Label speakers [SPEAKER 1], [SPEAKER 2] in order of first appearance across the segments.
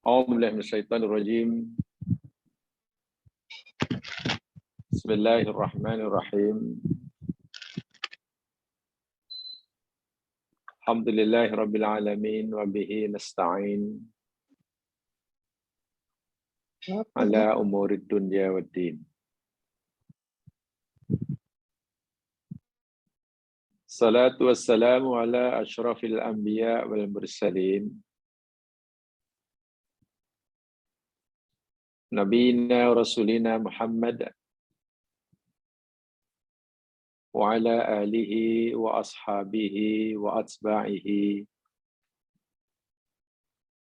[SPEAKER 1] A'udzu billahi minasyaitonir rajim. Bismillahirrahmanirrahim. Alhamdulillahirabbil alamin wa bihi nasta'in ala umurid dunya waddin. Salatu wassalamu ala asyrafil anbiya wal mursalin. Nabiyina wa rasulina Muhammad wa ala alihi wa ashabihi wa atba'ihi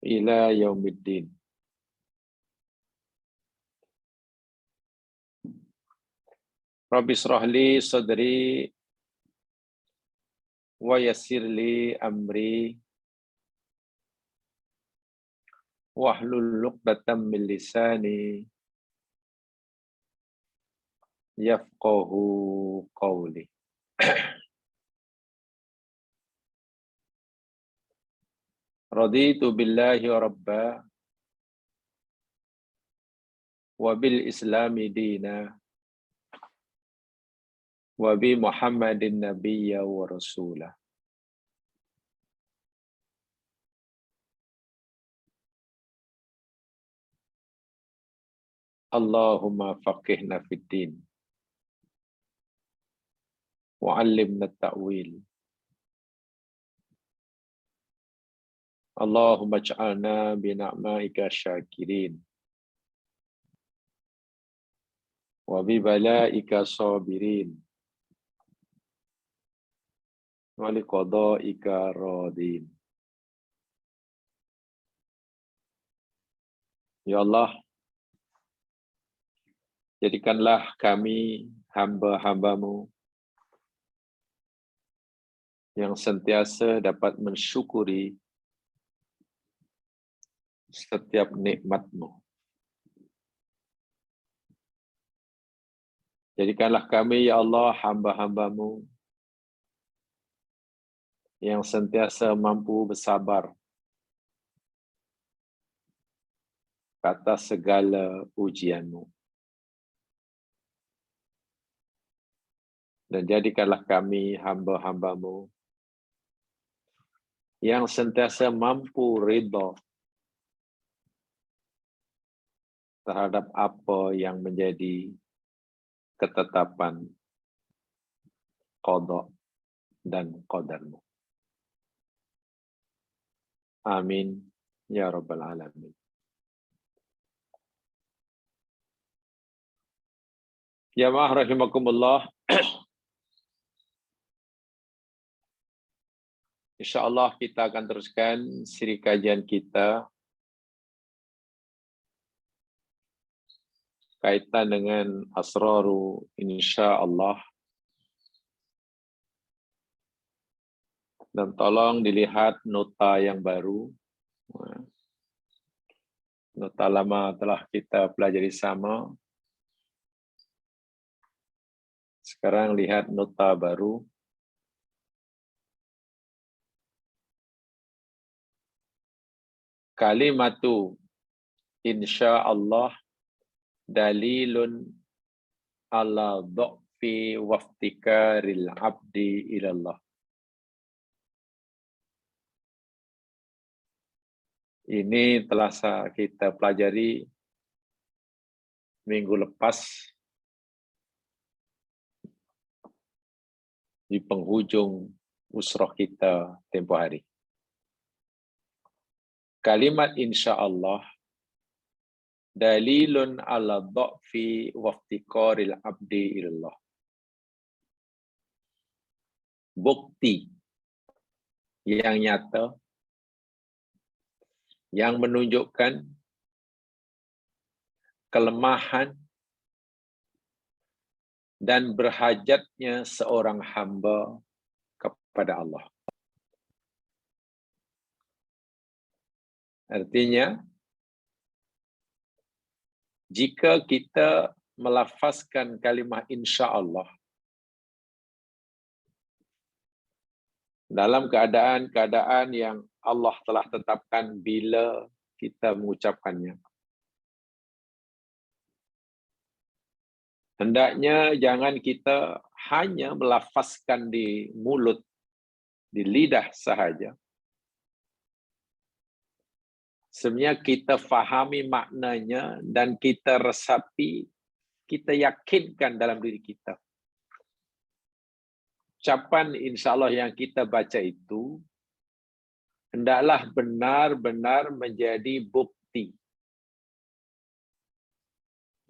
[SPEAKER 1] ila yaumiddin. Rabbi shrah li sadri wa yassir li amri wahlul 'uqdatam min lisani yafqahu qawli. Raditu billahi rabba wa bil islami dina wa bi Muhammadin nabiyya wa rasulah. Allahumma faqihna fid din wa 'allimna at-ta'wil. Allahumma ij'alna bi ni'matika syakirin wa bi bala'ika sabirin wa li qada'ika radin. Ya Allah, jadikanlah kami hamba-hambamu yang sentiasa dapat mensyukuri setiap nikmat-Mu. Jadikanlah kami, ya Allah, hamba-hamba-Mu yang sentiasa mampu bersabar atas segala ujian-Mu. Dan jadikanlah kami hamba-hamba-Mu yang sentiasa mampu ridha terhadap apa yang menjadi ketetapan qada dan qadar-Mu. Amin ya rabbal alamin. Jamaah rahimakumullah. InsyaAllah kita akan teruskan siri kajian kita kaitan dengan asraru insyaallah. Dan tolong dilihat nota yang baru. Nota lama telah kita pelajari sama. Sekarang lihat nota baru. Kalimatu insyaallah dalilun ala dha'fi waftikaril abdi ilallah. Ini telah kita pelajari minggu lepas di penghujung usrah kita tempoh hari. Kalimat insyaallah dalilun ala dha'fi waftikaril abdi ilallah. Bukti yang nyata yang menunjukkan kelemahan dan berhajatnya seorang hamba kepada Allah. Artinya, jika kita melafazkan kalimah insyaallah dalam keadaan-keadaan yang Allah telah tetapkan bila kita mengucapkannya. Hendaknya jangan kita hanya melafazkan di mulut, di lidah sahaja. Sebenarnya kita fahami maknanya dan kita resapi, kita yakinkan dalam diri kita. Ucapan insya Allah yang kita baca itu hendaklah benar-benar menjadi bukti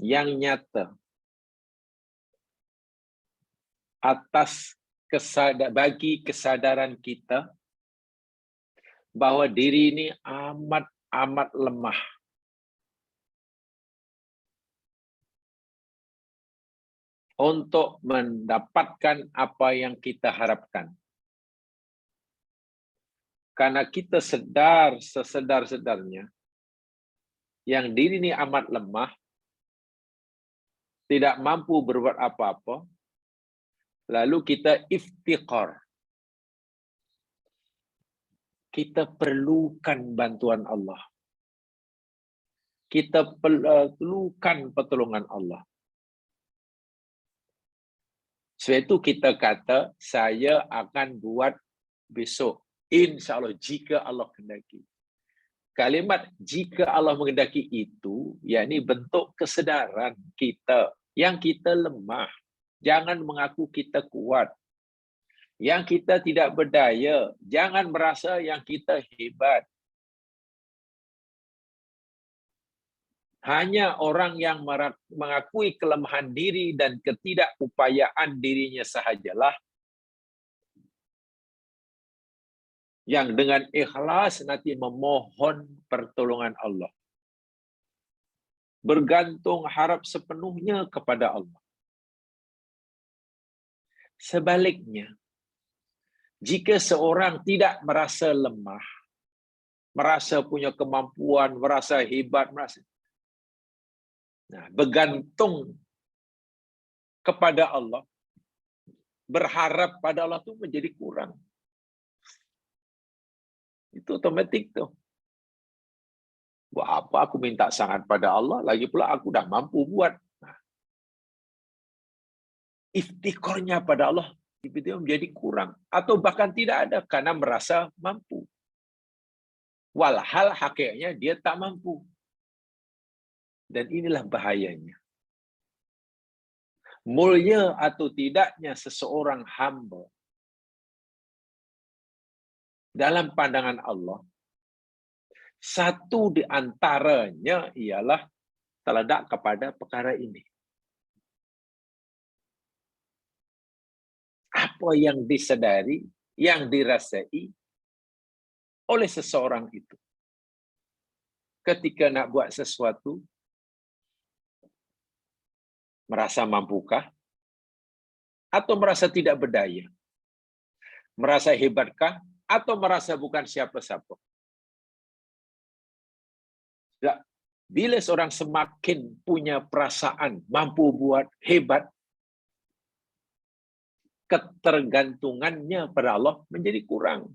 [SPEAKER 1] yang nyata atas bagi kesadaran kita bahwa diri ini amat lemah. Untuk mendapatkan apa yang kita harapkan. Karena kita sesedar-sedarnya yang diri ini amat lemah, tidak mampu berbuat apa-apa, lalu kita iftiqar. Kita perlukan bantuan Allah. Kita perlukan pertolongan Allah. Sebab itu kita kata, saya akan buat besok. Insya Allah, jika Allah kehendaki. Kalimat jika Allah menghendaki itu, yakni bentuk kesedaran kita. Yang kita lemah. Jangan mengaku kita kuat. Yang kita tidak berdaya. Jangan merasa yang kita hebat. Hanya orang yang mengakui kelemahan diri dan ketidakupayaan dirinya sahajalah yang dengan ikhlas nanti memohon pertolongan Allah. Bergantung harap sepenuhnya kepada Allah. Sebaliknya, jika seorang tidak merasa lemah, merasa punya kemampuan, merasa hebat, bergantung kepada Allah, berharap pada Allah itu menjadi kurang. Itu otomatik tuh. Buat apa aku minta sangat pada Allah, lagi pula aku dah mampu buat. Iftiqarnya pada Allah tiba-tiba menjadi kurang. Atau bahkan tidak ada karena merasa mampu. Walhal hakikatnya dia tak mampu. Dan inilah bahayanya. Mulia atau tidaknya seseorang hamba dalam pandangan Allah, satu di antaranya ialah terletak kepada perkara ini. Apa yang disadari, yang dirasai oleh seseorang itu. Ketika nak buat sesuatu, merasa mampukah? Atau merasa tidak berdaya? Merasa hebatkah? Atau merasa bukan siapa-siapa? Bila seorang semakin punya perasaan mampu buat hebat, ketergantungannya pada Allah menjadi kurang.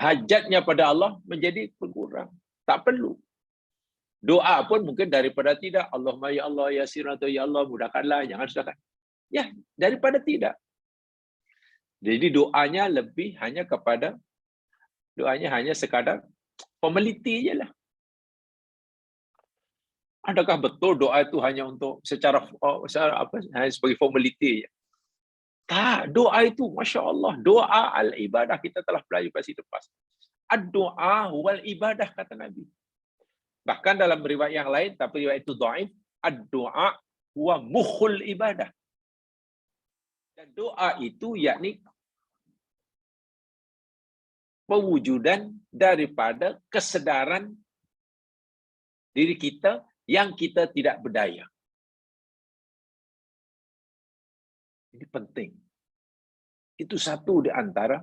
[SPEAKER 1] Hajatnya pada Allah menjadi berkurang. Tak perlu. Doa pun mungkin daripada tidak. Allahumma ya Allah, ya sir, atau ya Allah, mudahkanlah, jangan sudahkan. Ya, daripada tidak. Jadi doanya lebih hanya kepada, doanya hanya sekadar formality je lah. Adakah betul doa itu hanya untuk secara hanya sebagai formality je? Tak, doa itu, Masya Allah, doa al-ibadah kita telah pelajari pada lepas. Ad-doa wal ibadah, kata Nabi. Bahkan dalam riwayat yang lain, tapi riwayat itu dhaif, ad-doa huwa mukhul ibadah. Dan doa itu yakni pewujudan daripada kesedaran diri kita yang kita tidak berdaya. Ini penting. Itu satu di antara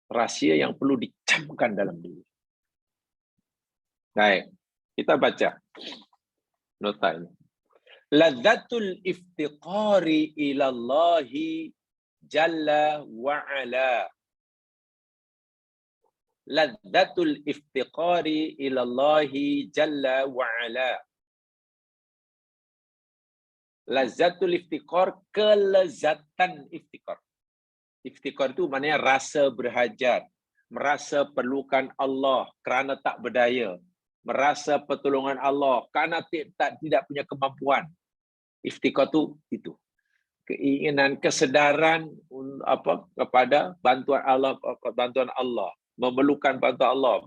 [SPEAKER 1] rahasia yang perlu dicamkan dalam diri. Baik, kita baca nota ini. Ladzatul iftiqari ilallahi jalla wa ala. Ladzatul iftiqari ilallahi jalla wa ala. Lazzatul iftiqar, kelezatan iftiqar. Iftiqar itu maknanya rasa berhajat, merasa perlukan Allah kerana tak berdaya, merasa pertolongan Allah kerana tidak punya kemampuan. Iftiqar itu keinginan, kesedaran kepada bantuan Allah, memerlukan bantuan Allah.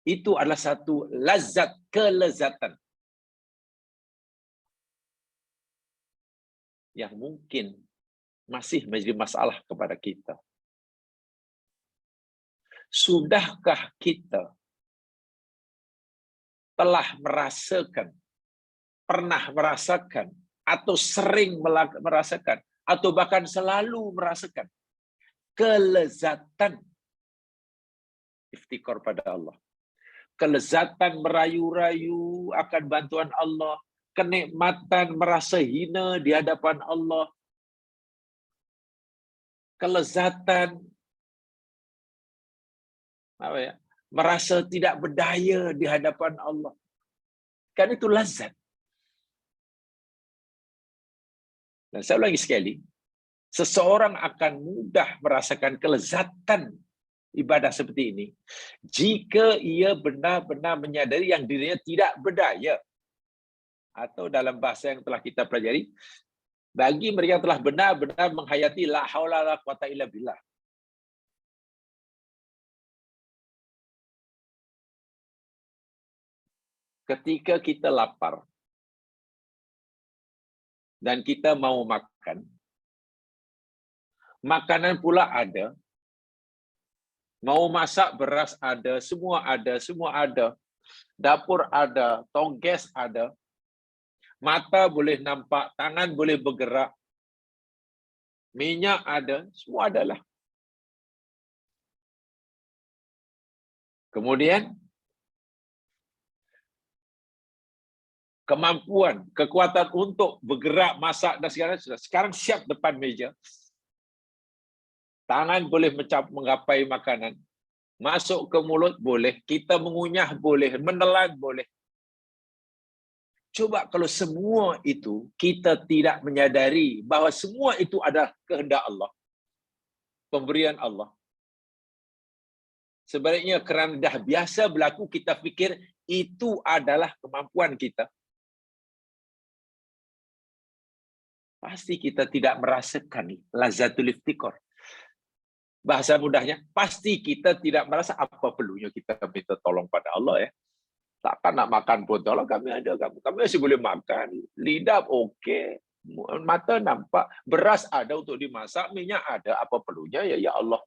[SPEAKER 1] Itu adalah satu lazat, kelezatan yang mungkin masih menjadi masalah kepada kita. Sudahkah kita telah merasakan, pernah merasakan, atau sering merasakan, atau bahkan selalu merasakan kelezatan iftikar pada Allah? Kelezatan merayu-rayu akan bantuan Allah, kenikmatan merasa hina di hadapan Allah, kelezatan merasa tidak berdaya di hadapan Allah. Kan itu lazat. Dan saya ulangi sekali, seseorang akan mudah merasakan kelezatan ibadah seperti ini jika ia benar-benar menyadari yang dirinya tidak berdaya. Atau dalam bahasa yang telah kita pelajari, bagi mereka yang telah benar-benar menghayati la haula la quwata illa billah. Ketika kita lapar dan kita mau makan, makanan pula ada, mau masak beras ada, semua ada, dapur ada, tongges ada, mata boleh nampak, tangan boleh bergerak, minyak ada, semua adalah. Kemudian kemampuan, kekuatan untuk bergerak, masak dan segala sekarang siap depan meja. Tangan boleh menggapai makanan, masuk ke mulut boleh, kita mengunyah boleh, menelan boleh. Coba kalau semua itu kita tidak menyadari bahawa semua itu adalah kehendak Allah, pemberian Allah. Sebaliknya kerana dah biasa berlaku, kita fikir itu adalah kemampuan kita. Pasti kita tidak merasakan lazatul iftikar. Bahasa mudahnya, pasti kita tidak merasa apa perlunya kita minta tolong pada Allah ya. Takkan nak makan pun tolong kami ada, kami masih boleh makan. Lidah okey, mata nampak, beras ada untuk dimasak, minyak ada, apa perlunya ya Allah.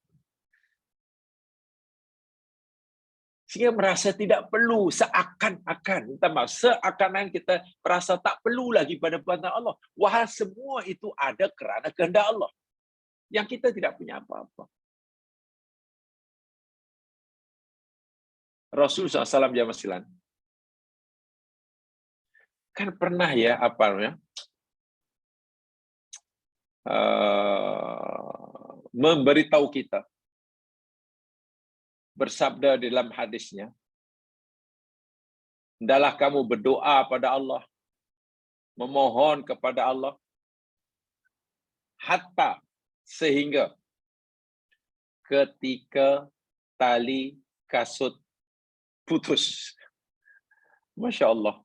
[SPEAKER 1] Sehingga merasa tidak perlu, seakan-akan kita merasa tak perlu lagi pada bantuan Allah. Wahai semua itu ada kerana kehendak Allah, yang kita tidak punya apa-apa. Rasulullah SAW zaman silam kan pernah ya memberitahu kita, bersabda dalam hadisnya, hendaklah kamu berdoa pada Allah, memohon kepada Allah, hatta sehingga ketika tali kasut putus. Masya Allah.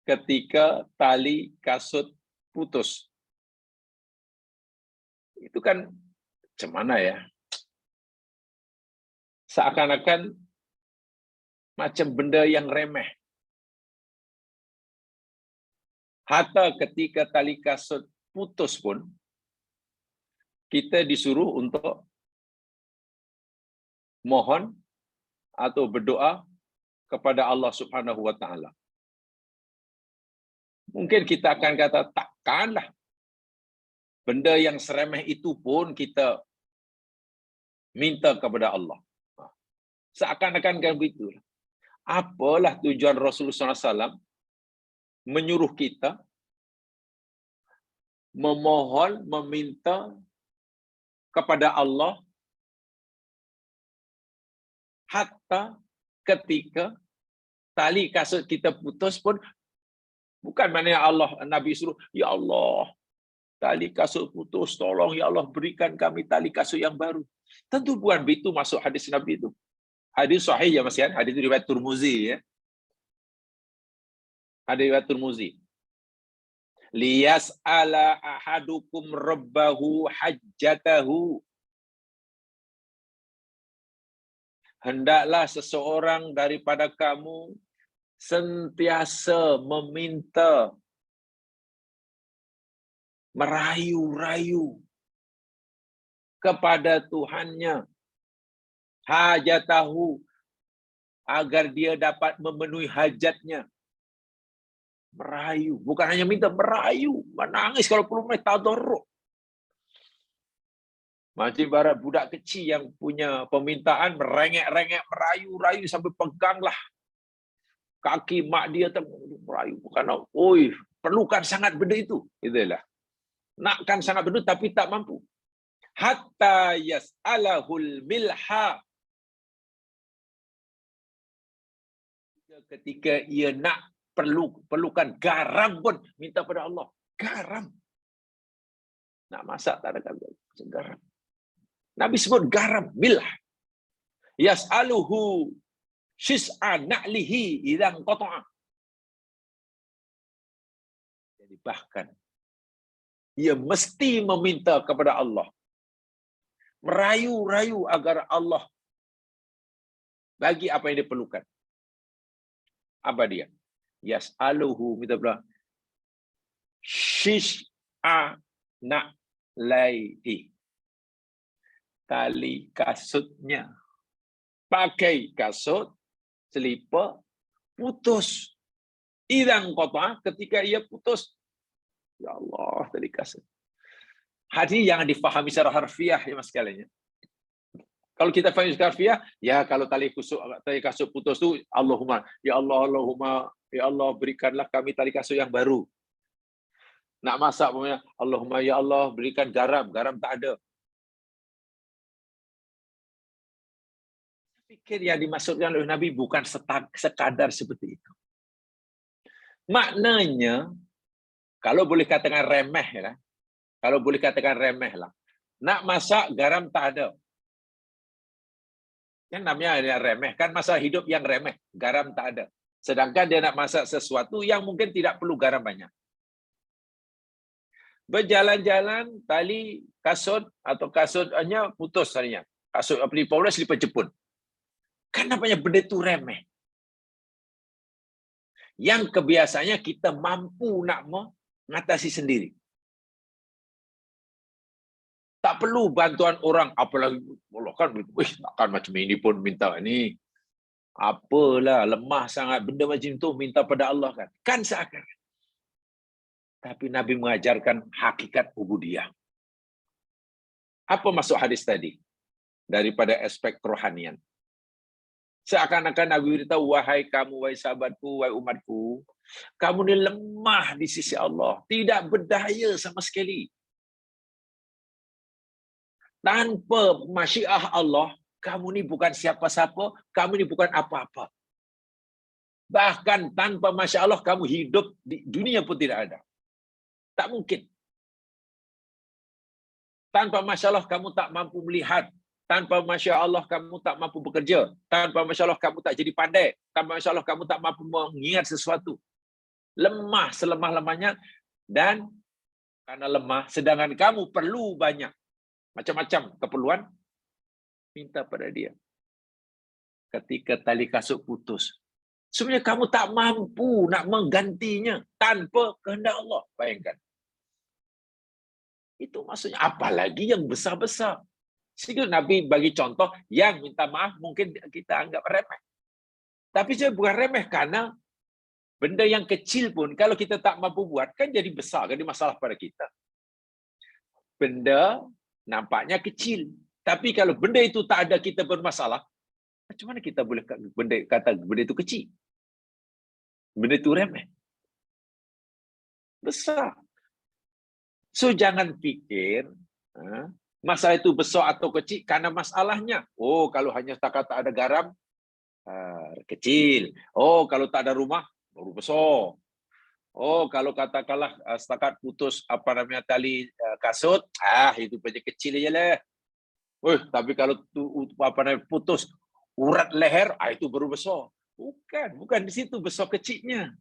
[SPEAKER 1] Ketika tali kasut putus. Itu kan macam mana ya? Seakan-akan macam benda yang remeh. Hatta ketika tali kasut putus pun, kita disuruh untuk mohon atau berdoa kepada Allah Subhanahu wa taala. Mungkin kita akan kata, takkanlah benda yang seremeh itu pun kita minta kepada Allah. Seakan-akan kan begitu. Apalah tujuan Rasulullah SAW menyuruh kita memohon, meminta kepada Allah hatta ketika tali kasut kita putus pun, bukan maknanya Allah, Nabi suruh, ya Allah, tali kasut putus, tolong ya Allah berikan kami tali kasut yang baru. Tentu bukan begitu masuk hadis Nabi itu. Hadis sahih ya Mas ya, hadis riwayat Tirmizi ya. Hadis riwayat Tirmizi. Liyas'ala ahadukum rabbahu hajjatahu. Hendaklah seseorang daripada kamu sentiasa meminta, merayu-rayu kepada Tuhannya, hajatahu, agar dia dapat memenuhi hajatnya. Merayu, bukan hanya minta, merayu, menangis kalau perlu, tadarruk. Macam ibarat budak kecil yang punya permintaan, merengek-rengek, merayu-rayu sampai peganglah kaki mak dia, merayu. Bukan, oi, perlukan sangat benda itu. Itulah. Nakkan sangat benda tapi tak mampu. Hatta yas'alahul milha. Ketika ia nak perlukan garam pun minta pada Allah. Garam. Nak masak tak ada garam. Nabi sebut garam, milh. Yas'aluhu shis'a na'lihi idzan qata'a. Jadi bahkan ia mesti meminta kepada Allah, merayu-rayu agar Allah bagi apa yang dia perlukan. Apa dia? Yas'aluhu, minta pula shis'a na'lihi, tali kasutnya. Pakai kasut, selipar, putus. Idzan qata'a, ketika ia putus. Ya Allah, tali kasut. Hadis yang difahami secara harfiah ya Mas sekalian. Kalau kita faham secara harfiah, ya kalau tali kasut putus tu, Allahumma, ya Allah, Allahumma, ya Allah berikanlah kami tali kasut yang baru. Nak masak punya, Allahumma ya Allah berikan garam, garam tak ada. Fikir yang dimaksudkan oleh Nabi bukan sekadar seperti itu. Maknanya, kalau boleh katakan remeh lah, kalau boleh katakan remeh lah, nak masak garam tak ada. Kan namanya remeh, kan masa hidup yang remeh, garam tak ada. Sedangkan dia nak masak sesuatu yang mungkin tidak perlu garam banyak. Berjalan-jalan, tali kasut atau kasutnya putus talinya. Kasut apa ni, Paulus lipat Jepun. Kan namanya benda itu remeh. Yang kebiasaannya kita mampu nak mengatasi sendiri. Tak perlu bantuan orang, apalagi Allah kan, takkan macam ini pun minta ni. Apalah, lemah sangat benda macam itu minta pada Allah kan. Kan seakan. Tapi Nabi mengajarkan hakikat ubudiyah. Apa maksud hadis tadi? Daripada aspek kerohanian. Seakan-akan Nabi beritahu, wahai kamu, wahai sahabatku, wahai umatku, kamu ni lemah di sisi Allah, tidak berdaya sama sekali. Tanpa masyiah Allah, kamu ni bukan siapa-siapa, kamu ni bukan apa-apa. Bahkan tanpa masyiah Allah, kamu hidup di dunia pun tidak ada. Tak mungkin. Tanpa masyiah Allah, kamu tak mampu melihat. Tanpa masya Allah kamu tak mampu bekerja. Tanpa masya Allah kamu tak jadi pandai. Tanpa masya Allah kamu tak mampu mengingat sesuatu. Lemah selemah-lemahnya. Dan karena lemah, sedangkan kamu perlu banyak. Macam-macam keperluan. Minta pada dia. Ketika tali kasut putus. Sebenarnya kamu tak mampu nak menggantinya. Tanpa kehendak Allah. Bayangkan. Itu maksudnya apalagi yang besar-besar. Sehingga Nabi bagi contoh yang minta maaf mungkin kita anggap remeh. Tapi saya bukan remeh karena benda yang kecil pun kalau kita tak mampu buat kan jadi besar, jadi masalah pada kita. Benda nampaknya kecil. Tapi kalau benda itu tak ada kita bermasalah, macam mana kita boleh kata benda itu kecil? Benda itu remeh. Besar. So jangan fikir Masalah itu besar atau kecil karena masalahnya. Oh, kalau hanya setakat tak ada garam, kecil. Oh, kalau tak ada rumah, baru besar. Oh, kalau katakanlah setakat putus apa namanya tali kasut, itu saja kecil aja lah. Tapi kalau tu, apa namanya putus urat leher, itu baru besar. Bukan di situ besar kecilnya.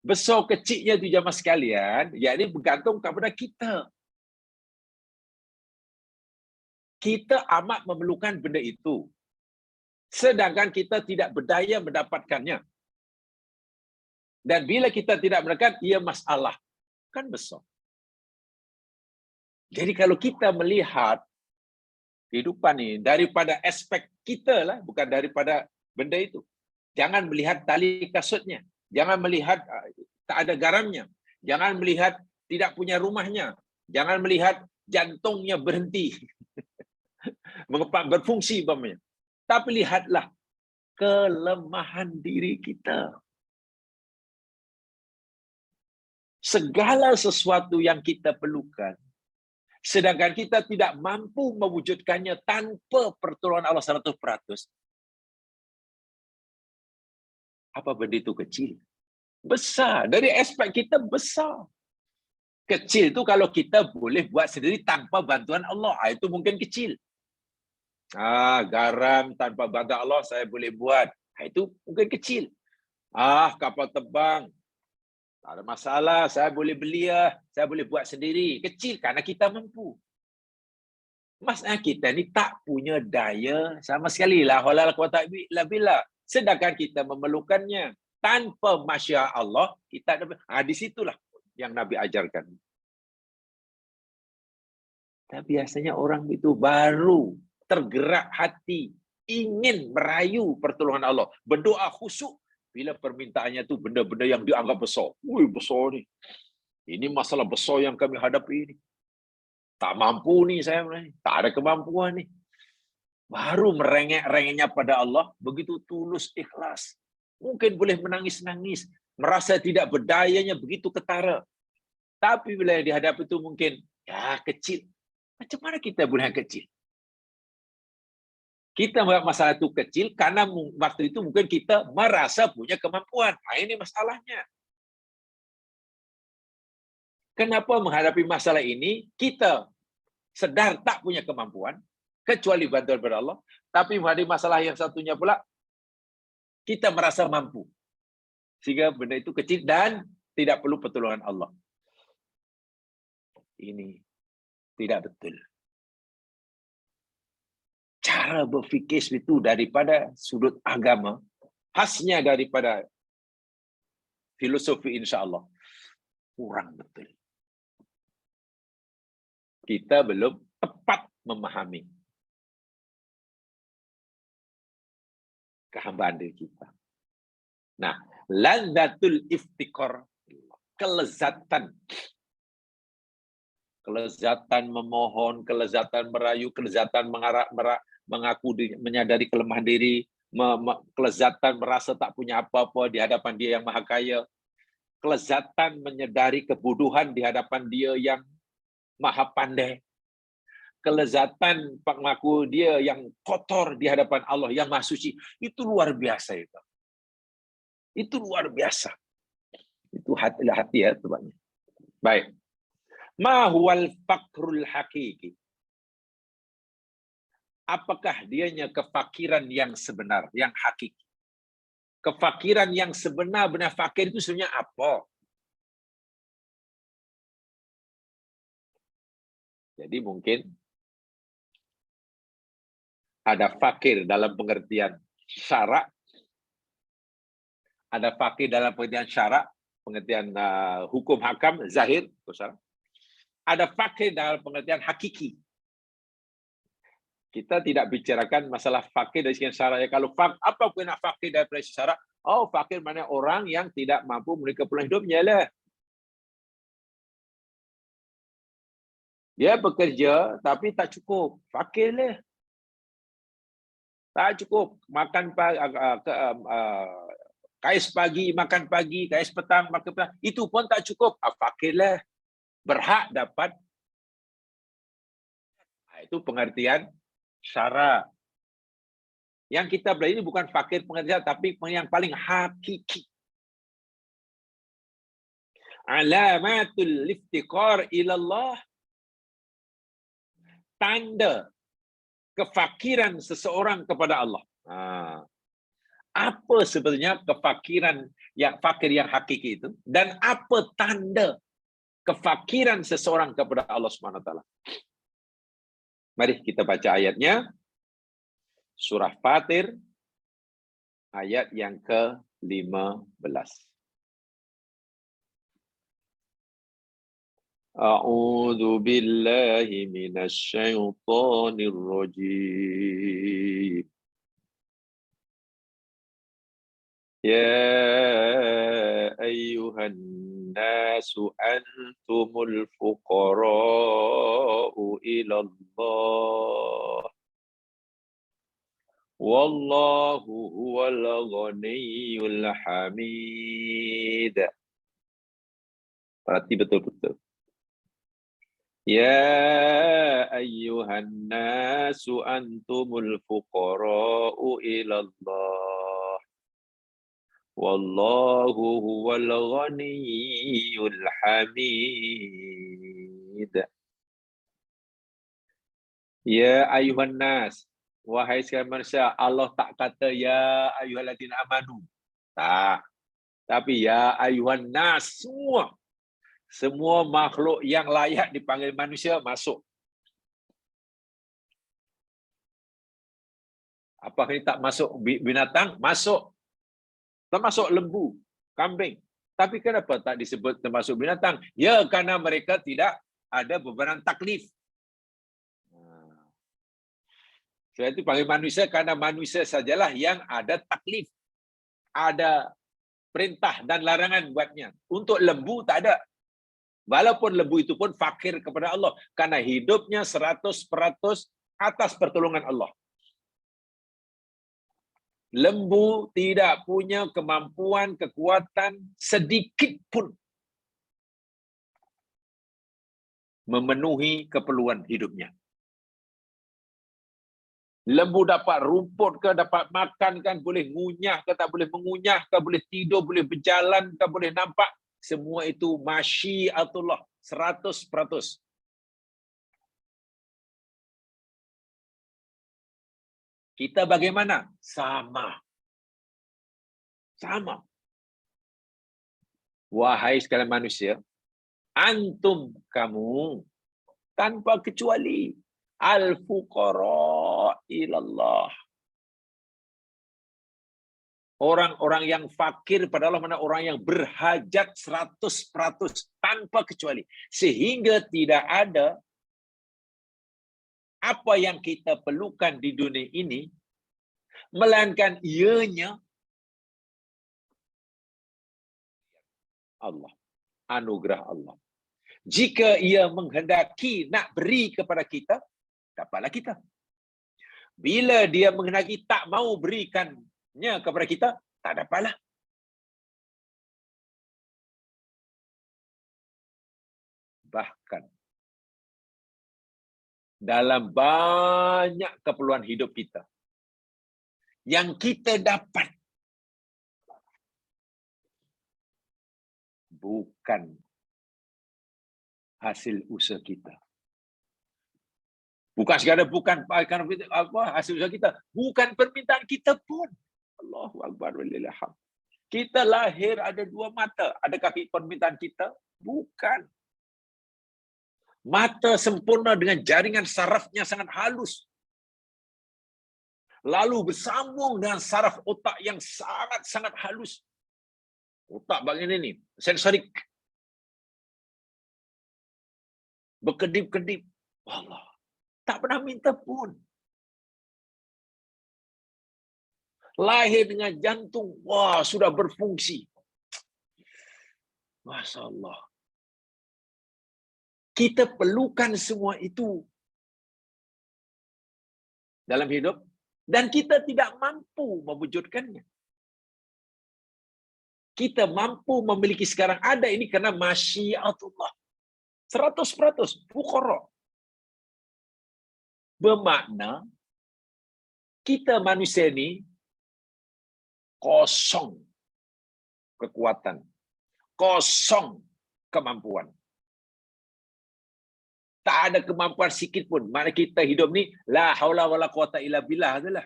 [SPEAKER 1] Besar kecilnya itu jamaah sekalian, yakni bergantung kepada kita. Kita amat memerlukan benda itu. Sedangkan kita tidak berdaya mendapatkannya. Dan bila kita tidak mendapatkan, ia masalah. Kan besar. Jadi kalau kita melihat kehidupan ini daripada aspek kita lah, bukan daripada benda itu. Jangan melihat tali kasutnya. Jangan melihat tak ada garamnya. Jangan melihat tidak punya rumahnya. Jangan melihat jantungnya berhenti. Berfungsi umpamanya. Tapi lihatlah kelemahan diri kita. Segala sesuatu yang kita perlukan, sedangkan kita tidak mampu mewujudkannya tanpa pertolongan Allah 100%. Apa benda itu kecil? Besar. Dari aspek kita besar. Kecil itu kalau kita boleh buat sendiri tanpa bantuan Allah. Itu mungkin kecil. Garam tanpa bantuan Allah saya boleh buat. Itu mungkin kecil. Kapal terbang. Tak ada masalah. Saya boleh beli. Saya boleh buat sendiri. Kecil karena kita mampu. Masalah kita ni tak punya daya sama sekali. La haula wala quwwata illa billah. Sedangkan kita memerlukannya. Tanpa masya Allah, kita ada. Di situlah yang Nabi ajarkan. Tapi biasanya orang itu baru tergerak hati, ingin merayu pertolongan Allah. Berdoa khusyuk bila permintaannya itu benda-benda yang dianggap besar. Besar ni. Ini masalah besar yang kami hadapi ini. Tak mampu ni saya. Tak ada kemampuan ni. Baru merengek-rengeknya pada Allah, begitu tulus ikhlas. Mungkin boleh menangis-nangis, merasa tidak berdayanya begitu ketara. Tapi bila dihadapi itu mungkin, kecil. Macam mana kita boleh kecil? Kita buat masalah itu kecil karena waktu itu mungkin kita merasa punya kemampuan. Ini masalahnya. Kenapa menghadapi masalah ini, kita sedar tak punya kemampuan, kecuali bantuan dari Allah. Tapi menghadapi masalah yang satunya pula, kita merasa mampu. Sehingga benda itu kecil dan tidak perlu pertolongan Allah. Ini tidak betul. Cara berfikir itu daripada sudut agama, khasnya daripada filosofi insya-Allah, kurang betul. Kita belum tepat memahami kehambaan diri kita. Nah, lazzatul iftikar, kelezatan memohon, kelezatan merayu, kelezatan mengaku menyadari kelemahan diri, kelezatan merasa tak punya apa-apa di hadapan Dia yang Maha Kaya, kelezatan menyadari kebodohan di hadapan Dia yang Maha Pandai, kelezatan mengaku Dia yang kotor di hadapan Allah yang Maha Suci. Itu luar biasa itu. Itu luar biasa. Itu hati ya tempatnya. Baik. Ma huwal faqrul hakiki. Apakah dianya kefakiran yang sebenar, yang hakiki? Kefakiran yang sebenar-benar fakir itu sebenarnya apa? Jadi mungkin ada fakir dalam pengertian syarak, ada fakir dalam pengertian syarak, pengertian hukum hakam, zahir, ada fakir dalam pengertian hakiki. Kita tidak bicarakan masalah fakir dari segi syarak. Kalau apa pun nak fakir dari segi syarak? Fakir mana orang yang tidak mampu memenuhi keperluan hidupnya lah. Dia bekerja tapi tak cukup. Fakir lah. Tak cukup. Makan kais pagi, makan pagi, kais petang, makan petang. Itu pun tak cukup. Fakir lah. berhak dapat. Itu pengertian syara. Yang kita belajar ini bukan fakir pengertian, tapi yang paling hakiki. Alamatul iftiqar ilallah, tanda kefakiran seseorang kepada Allah. Apa sebenarnya kefakiran yang fakir yang hakiki itu, dan apa tanda kefakiran seseorang kepada Allah Subhanahu wa taala? Mari kita baca ayatnya. Surah Fatir ayat yang ke-15. A'udzu billahi minasy syaithanir rajim. Ya ayyuhan nasu antumul fuqara'u ila Allah. Wallahu huwal ghaniyyul hamid. Perhati betul-betul. Ya ayyuhan nasu antumul fuqara'u ila Allah. Wallahu huwal ghaniyyul hamid. Ya ayyuhan nas, wahai sekalian manusia, Allah tak kata ya ayyuhalladzina amanu. Tak. Tapi ya ayyuhan nas, semua. Semua makhluk yang layak dipanggil manusia masuk. Apakah ini tak masuk binatang? Masuk. Termasuk lembu, kambing. Tapi kenapa tak disebut termasuk binatang? Ya, karena mereka tidak ada bebanan taklif. Sebab itu panggil manusia karena manusia sajalah yang ada taklif. Ada perintah dan larangan buatnya. Untuk lembu tak ada. Walaupun lembu itu pun fakir kepada Allah. Karena hidupnya 100% atas pertolongan Allah. Lembu tidak punya kemampuan, kekuatan sedikit pun memenuhi keperluan hidupnya. Lembu dapat rumput ke, dapat makan kan, boleh ngunyah ke, tak boleh mengunyah ke, boleh tidur, boleh berjalan ke, boleh nampak. Semua itu masyiatullah, 100%. Kita bagaimana? Sama. Sama. Wahai sekalian manusia, antum kamu tanpa kecuali al-fuqara ilallah. Orang-orang yang fakir pada Allah, mana orang yang berhajat 100% tanpa kecuali. Sehingga tidak ada apa yang kita perlukan di dunia ini, melainkan ianya Allah, anugerah Allah. Jika ia menghendaki nak beri kepada kita, dapatlah kita. Bila dia menghendaki tak mau berikannya kepada kita, tak dapatlah. Bahkan dalam banyak keperluan hidup kita, yang kita dapat bukan hasil usaha kita. Bukan sekadar bukan hasil usaha kita, bukan permintaan kita pun. Allahu Akbar walillahil hamd. Kita lahir ada dua mata. Adakah permintaan kita? Bukan. Mata sempurna dengan jaringan sarafnya sangat halus. Lalu bersambung dengan saraf otak yang sangat-sangat halus. Otak bagian ini, sensorik. Berkedip-kedip. Allah. Tak pernah minta pun. Lahir dengan jantung. Wah, sudah berfungsi. Masya Allah. Kita perlukan semua itu dalam hidup. Dan kita tidak mampu mewujudkannya. Kita mampu memiliki sekarang ada ini karena masyiatullah. 100% fuqara. Bermakna kita manusia ni kosong kekuatan, kosong kemampuan. Tak ada kemampuan sikit pun. Mana kita hidup ni la haula wala quwata illa billah adalah.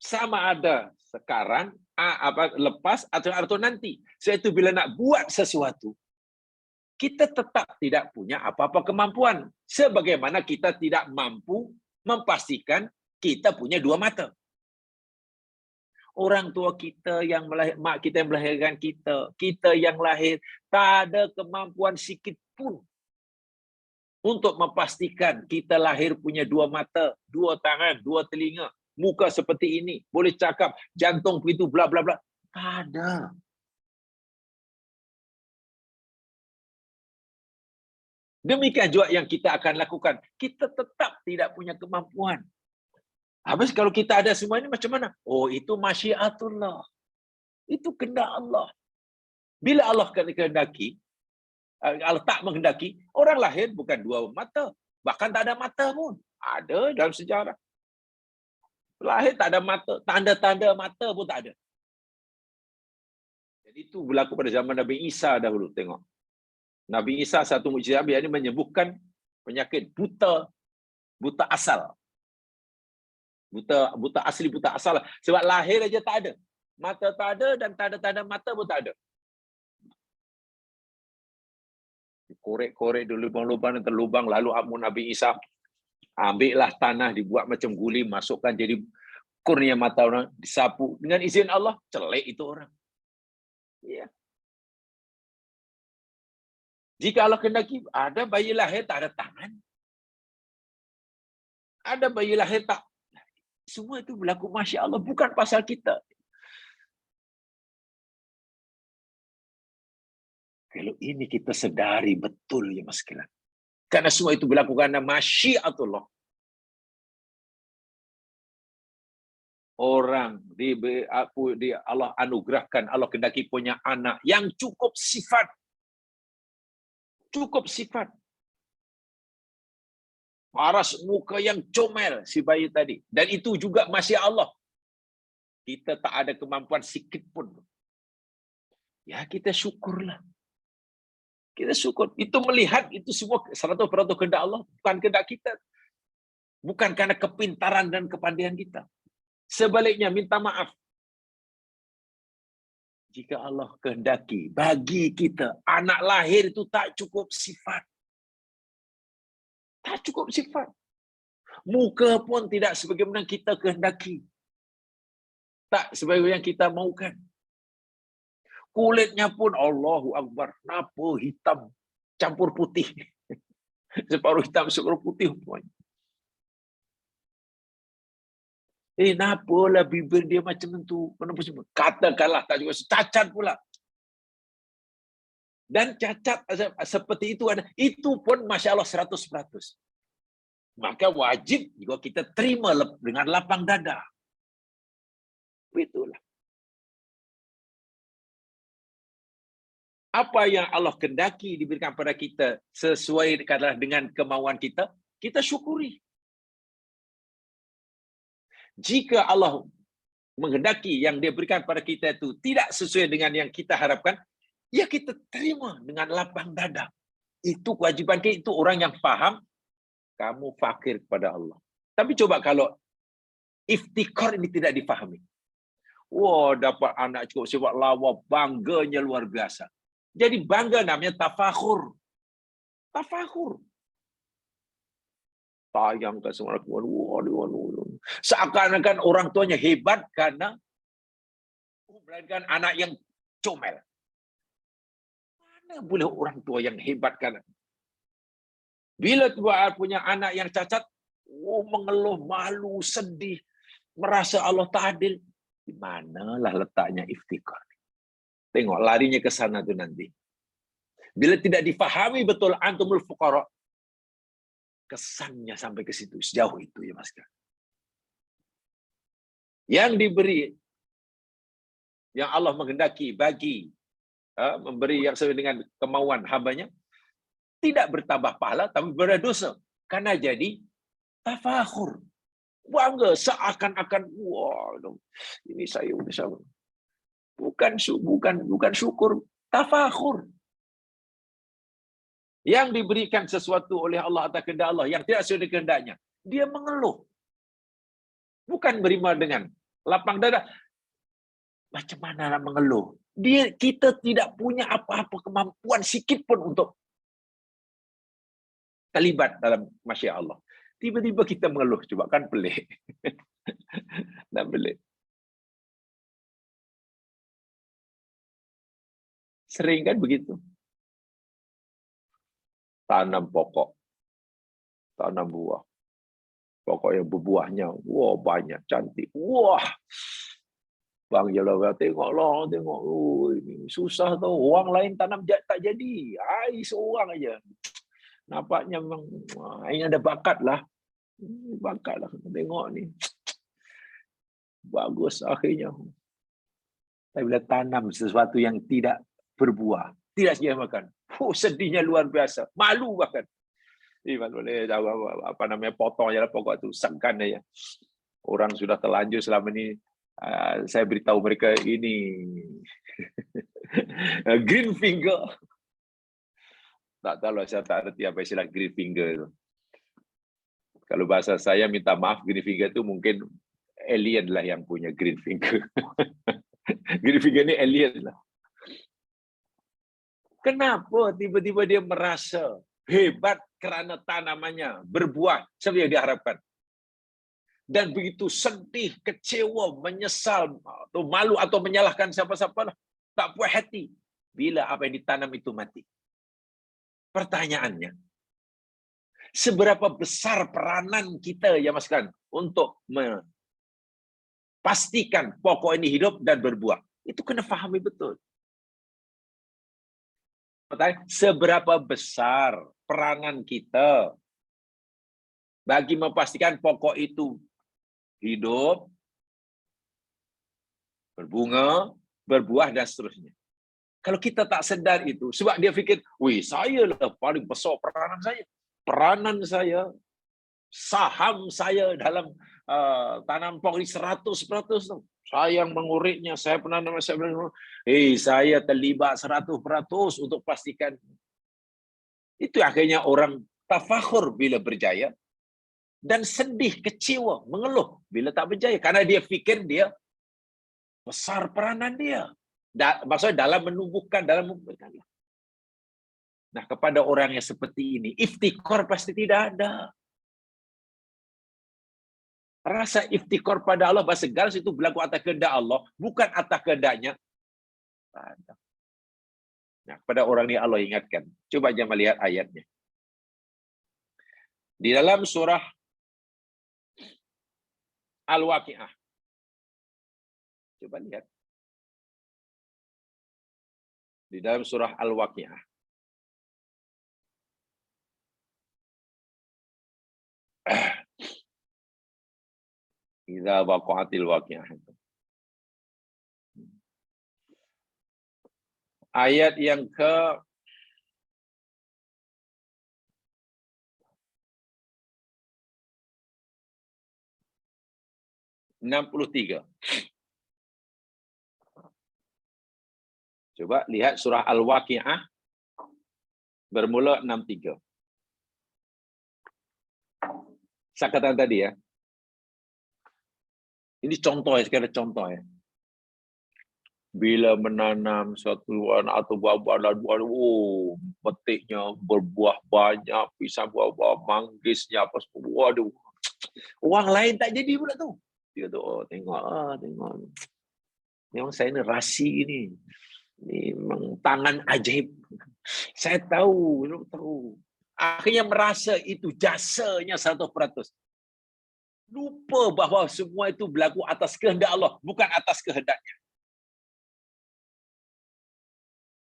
[SPEAKER 1] Sama ada sekarang, lepas atau nanti. Sebab itu bila nak buat sesuatu, kita tetap tidak punya apa-apa kemampuan. Sebagaimana kita tidak mampu memastikan kita punya dua mata. Orang tua kita yang mak kita yang melahirkan kita, kita yang lahir, tak ada kemampuan sikit pun untuk memastikan kita lahir punya dua mata, dua tangan, dua telinga, muka seperti ini, boleh cakap, jantung begitu, bla bla bla. Tak ada. Demikian juga yang kita akan lakukan. Kita tetap tidak punya kemampuan. Habis kalau kita ada semua ini macam mana? Oh, itu masyiatullah. Itu kehendak Allah. Bila Allah kehendaki, Allah tak menghendaki, orang lahir bukan dua mata. Bahkan tak ada mata pun. Ada dalam sejarah. Lahir tak ada mata. Tanda-tanda mata pun tak ada. Jadi itu berlaku pada zaman Nabi Isa dahulu. Tengok. Nabi Isa satu mukjizat ini menyembuhkan penyakit buta asal. Buta asli, buta asal. Sebab lahir aja tak ada. Mata tak ada dan tanda-tanda mata pun tak ada. Korek-korek dulu lubang-lubang dan terlubang, lalu Nabi Isa ambillah tanah, dibuat macam guli, masukkan jadi kurnia mata orang, disapu. Dengan izin Allah, celik itu orang. Ya. Jika Allah kehendaki, ada bayi lahir tak ada tangan. Ada bayi lahir tak. Semua itu berlaku Masya Allah, bukan pasal kita. Kalau ini kita sedari betul ya mas sekalian. Karena semua itu berlaku karena masyiatullah. Orang di Allah anugerahkan, Allah kehendaki punya anak yang cukup sifat. Cukup sifat. Paras muka yang comel si bayi tadi. Dan itu juga masya Allah. Kita tak ada kemampuan sikit pun. Ya kita syukurlah. Kita syukur. Itu melihat itu semua 100% kehendak Allah. Bukan kehendak kita. Bukan karena kepintaran dan kepandaian kita. Sebaliknya minta maaf. Jika Allah kehendaki bagi kita anak lahir itu tak cukup sifat. Tak cukup sifat. Muka pun tidak sebagaimana kita kehendaki. Tak sebagaimana yang kita mahukan. Kulitnya pun Allahu Akbar. Kenapa hitam campur putih? Separuh hitam, separuh putih. Nampalah bibir dia macam itu. Kenapa semua? Katakanlah tak juga cacat pula. Dan cacat seperti itu ada. Itu pun Masya Allah 100%. Maka wajib juga kita terima dengan lapang dada. Itulah. Apa yang Allah kehendaki diberikan pada kita sesuai dengan kemauan kita, kita syukuri. Jika Allah menghendaki yang dia berikan pada kita itu tidak sesuai dengan yang kita harapkan, ya kita terima dengan lapang dada. Itu kewajiban kita, itu orang yang faham kamu fakir kepada Allah. Tapi coba kalau iftikar ini tidak difahami. Wah, dapat anak cukup sifat lawa, bangganya luar biasa. Jadi bangga namanya tafakhur. Tafakhur. Tayang ke semua orang. Seakan-akan orang tuanya hebat karena melahirkan anak yang comel. Mana boleh orang tua yang hebat karena bila tua punya anak yang cacat, mengeluh, malu, sedih, merasa Allah tak adil. Di manalah letaknya iftikar? Tengok larinya ke sana tu nanti. Bila tidak difahami betul antumul fuqara, kesannya sampai ke situ, sejauh itu ya Mas. Yang diberi, yang Allah menghendaki bagi memberi yang sesuai dengan kemauan hambanya, tidak bertambah pahala, tapi berdosa. Karena jadi tafakhur. Bangga seakan-akan, wah, ini saya bisa. Bukan syukur, tafakhur. Yang diberikan sesuatu oleh Allah atas kehendak Allah yang tidak sesuai dengan kehendaknya, dia mengeluh. Bukan beriman dengan lapang dada. Macam mana nak mengeluh? Kita tidak punya apa-apa kemampuan sikit pun untuk terlibat dalam masyiat Allah. Tiba-tiba kita mengeluh, coba kan pelik. Dan pelik. Sering kan begitu. Tanam pokok, tanam buah. Pokok yang berbuahnya, wah banyak, cantik. Wah, Bang Jalawar, tengoklah, tengok. Oh, ini susah tau. Orang lain tanam tak jadi. Ai seorang aja. Nampaknya memang ini ada bakat lah. Bakat lah. Tengok ni. Bagus akhirnya. Tapi bila tanam sesuatu yang tidak berbuah, tidak sedia makan. Sedihnya luar biasa. Malu bahkan. Boleh apa namanya, potong je lah pokok tu, segan aja. Orang sudah terlanjur selama ni, saya beritahu mereka ini green finger. Tak tahu lah, saya tak erti apa istilah green finger tu. Kalau bahasa saya, minta maaf, green finger tu mungkin alien lah yang punya green finger. Green finger ni alien lah. Kenapa tiba-tiba dia merasa hebat kerana tanamannya berbuah seperti yang diharapkan? Dan begitu sedih, kecewa, menyesal, atau malu atau menyalahkan siapa-siapa lah. Tak puas hati bila apa yang ditanam itu mati. Pertanyaannya, seberapa besar peranan kita, ya Mas Kan, untuk memastikan pokok ini hidup dan berbuah? Itu kena fahami betul. Seberapa besar peranan kita bagi memastikan pokok itu hidup, berbunga, berbuah, dan seterusnya. Kalau kita tak sedar itu, sebab dia fikir, wih, saya lah paling besar peranan saya. Peranan saya, saham saya dalam tanam pokok ini 100%. Saya yang menguritnya, saya pernah saya terlibat 100% untuk pastikan. Itu akhirnya orang tafakhur bila berjaya, dan sedih, kecewa, mengeluh bila tak berjaya. Karena dia fikir dia besar peranan dia. Maksudnya dalam menumbuhkan, dalam memberikan. Nah, kepada orang yang seperti ini, iftikhar pasti tidak ada. Rasa iftikhar pada Allah, bahasa segala itu berlaku atas kehendak Allah, bukan atas kehendaknya. Nah, kepada orang ini Allah ingatkan. Coba jangan melihat ayatnya. Di dalam surah Al-Waqi'ah. Coba lihat. Di dalam surah Al-Waqi'ah. Idza waqa'atil waqi'ah. Ayat yang ke 63. Coba lihat surah Al-Waqi'ah bermula 63. Saya katakan tadi ya. Ini contoh ya, sekadar contoh ya. Bila menanam suatu atau buah-buahan, petiknya berbuah banyak, pisang buah-buah, manggisnya apa semua. Waduh. Orang lain tak jadi pula tu. Dia tu, oh, tengok. Memang saya ni rasi ni. Ni memang tangan ajaib. Saya tahu. Akhirnya merasa itu jasanya 100%. Lupa bahawa semua itu berlaku atas kehendak Allah, bukan atas kehendaknya.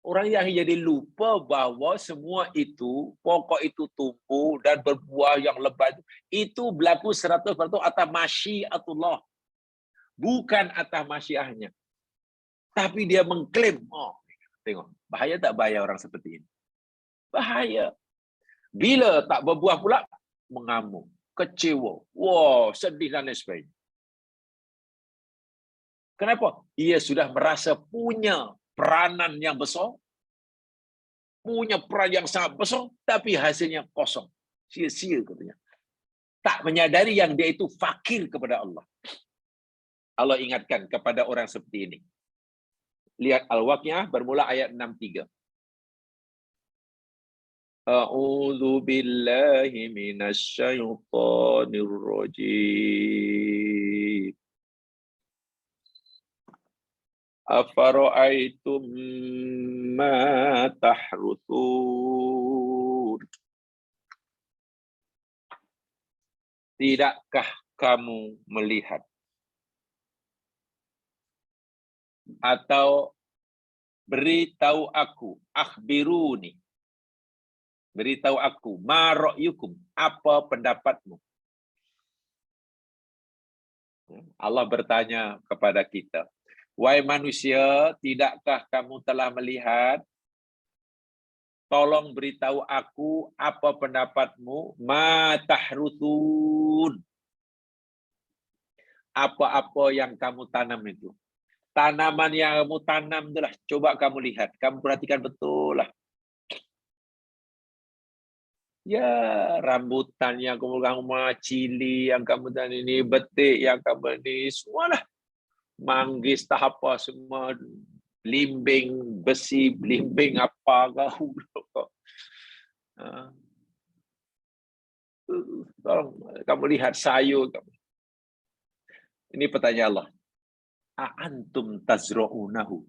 [SPEAKER 1] Orang yang jadi lupa bahawa semua itu, pokok itu tumbuh dan berbuah yang lebat, itu berlaku 100% atas masyiatullah. Bukan atas masyiahnya. Tapi dia mengklaim, oh, Tengok, bahaya tak bahaya orang seperti ini? Bahaya. Bila tak berbuah pula, mengamuk, kecewa, wow, sedih dan lain sebagainya. Kenapa? Ia sudah merasa punya peranan yang besar, punya peran yang sangat besar, tapi hasilnya kosong. Sia-sia katanya. Tak menyadari yang dia itu fakir kepada Allah. Allah ingatkan kepada orang seperti ini. Lihat Al-Waqiah bermula ayat 63. A'udzu billahi minasyaitonir rajim. Afara'aitum ma tahruthun. Tidakkah kamu melihat atau beritahu aku, akhbiruni, beritahu aku, ma ra'yukum, apa pendapatmu? Allah bertanya kepada kita, wahai manusia, tidakkah kamu telah melihat? Tolong beritahu aku apa pendapatmu, ma tahruthun. Apa-apa yang kamu tanam itu. Tanaman yang kamu tanam itulah, coba kamu lihat, kamu perhatikan betul lah. Ya, rambutan yang kamu cili yang kamu tanam ini, betik yang kamu ini, semualah. Manggis tak apa semua, belimbing besi, belimbing apa kau. Tolong kamu lihat sayur kamu. Ini pertanyaan Allah. A'antum tazra'unahu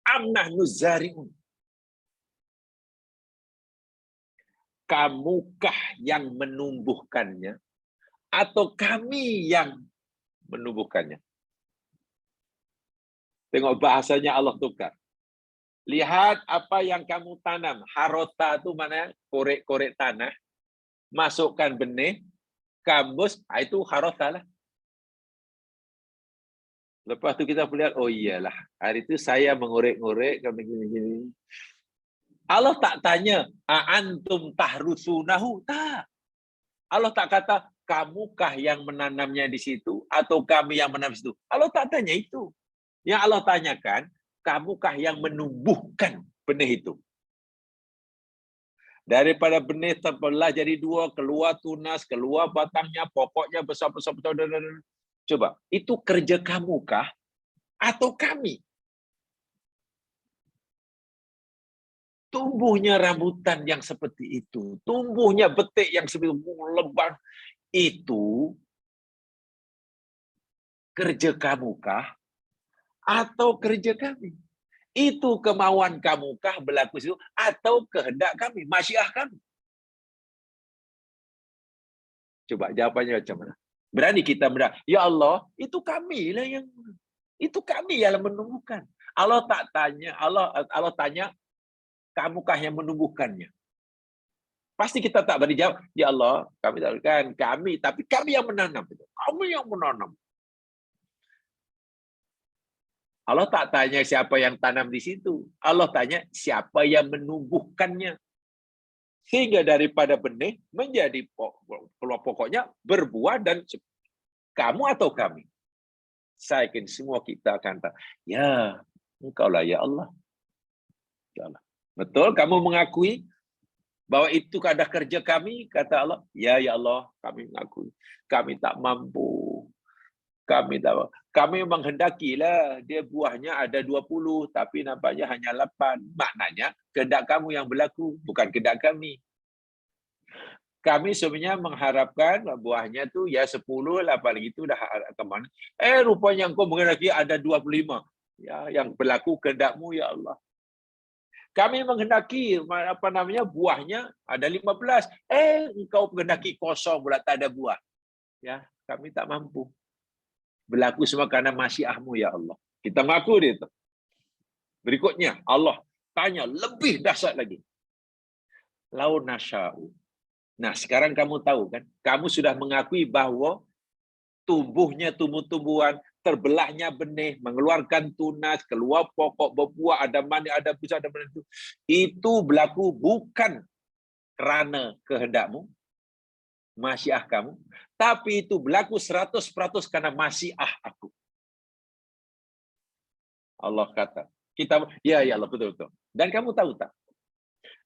[SPEAKER 1] am nahnu zari'un. Kamukah yang menumbuhkannya atau kami yang menumbuhkannya? Tengok bahasanya Allah tukar. Lihat apa yang kamu tanam. Harota itu mana? Korek-korek tanah. Masukkan benih. Kambus, itu harota lah. Lepas tu kita lihat, oh iyalah. Hari itu saya mengorek-ngorek. Gini-gini. Allah tak tanya, antum tahrusunahu. Tak. Allah tak kata, kamukah yang menanamnya di situ atau kami yang menanam di situ. Allah tak tanya itu. Yang Allah tanyakan, kamukah yang menumbuhkan benih itu. Daripada benih terbelah jadi dua, keluar tunas, keluar batangnya, pokoknya besar-besar. Coba, itu kerja kamukah atau kami? Tumbuhnya rambutan yang seperti itu, tumbuhnya betik yang seperti lebat, itu kerja kamukah atau kerja kami? Itu kemauan kamukah berlaku situ atau kehendak kami, masyiah kami? Coba jawapannya macam mana? Berani kita berani, ya Allah, itu kami lah yang menumbuhkan. Allah tak tanya, Allah tanya, kamukah yang menumbuhkannya? Pasti kita tak berani jawab, ya Allah, kami tak kan kami, tapi kami yang menanam. Kami yang menanam. Allah tak tanya siapa yang tanam di situ. Allah tanya siapa yang menumbuhkannya. Sehingga daripada benih menjadi keluar pokoknya berbuah dan kamu atau kami. Saya yakin semua kita akan kata, ya engkaulah ya Allah. Ya Allah. Betul kamu mengakui bahwa itu ada kerja kami, kata Allah. Ya Allah, kami mengakui. Kami tak mampu. Kami menghendakilah dia buahnya ada 20, tapi nampaknya hanya 8. Maknanya kehendak kamu yang berlaku, bukan kehendak kami. Kami sebenarnya mengharapkan buahnya tu ya 10, 8 lagi itu dah ke mana. Rupanya engkau menghendaki ada 25. Ya, yang berlaku kehendakmu ya Allah. Kami menghendaki buahnya ada 15. Engkau menghendaki kosong pula tak ada buah. Ya, kami tak mampu. Berlaku semua kerana masyiahmu ya Allah. Kita mengaku dia tu. Berikutnya Allah tanya lebih dahsyat lagi. Lau nasya'u. Nah, sekarang kamu tahu kan? Kamu sudah mengakui bahawa tumbuhnya tumbuh-tumbuhan, terbelahnya benih, mengeluarkan tunas, keluar pokok, berbuah, ada manis, ada buah, ada mana itu berlaku bukan kerana kehendakmu, masyiah kamu, tapi itu berlaku 100% kerana masyiah aku. Allah kata, kita ya Allah betul-betul. Dan kamu tahu tak?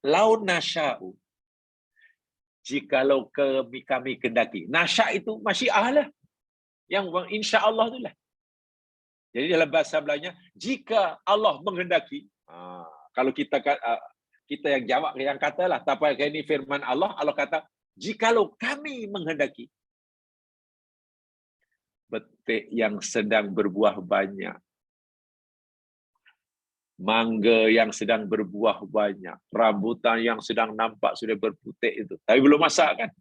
[SPEAKER 1] Lau nasya'u, jikalau kami kendaki. Nasya' itu masyiah lah. Yang insya Allah itulah. Jadi dalam bahasa Melayunya, jika Allah menghendaki, kalau kita yang jawab, yang katalah, tapi ini firman Allah, Allah kata, jikalau kami menghendaki, betik yang sedang berbuah banyak, mangga yang sedang berbuah banyak, rambutan yang sedang nampak sudah berputik itu, tapi belum masak kan?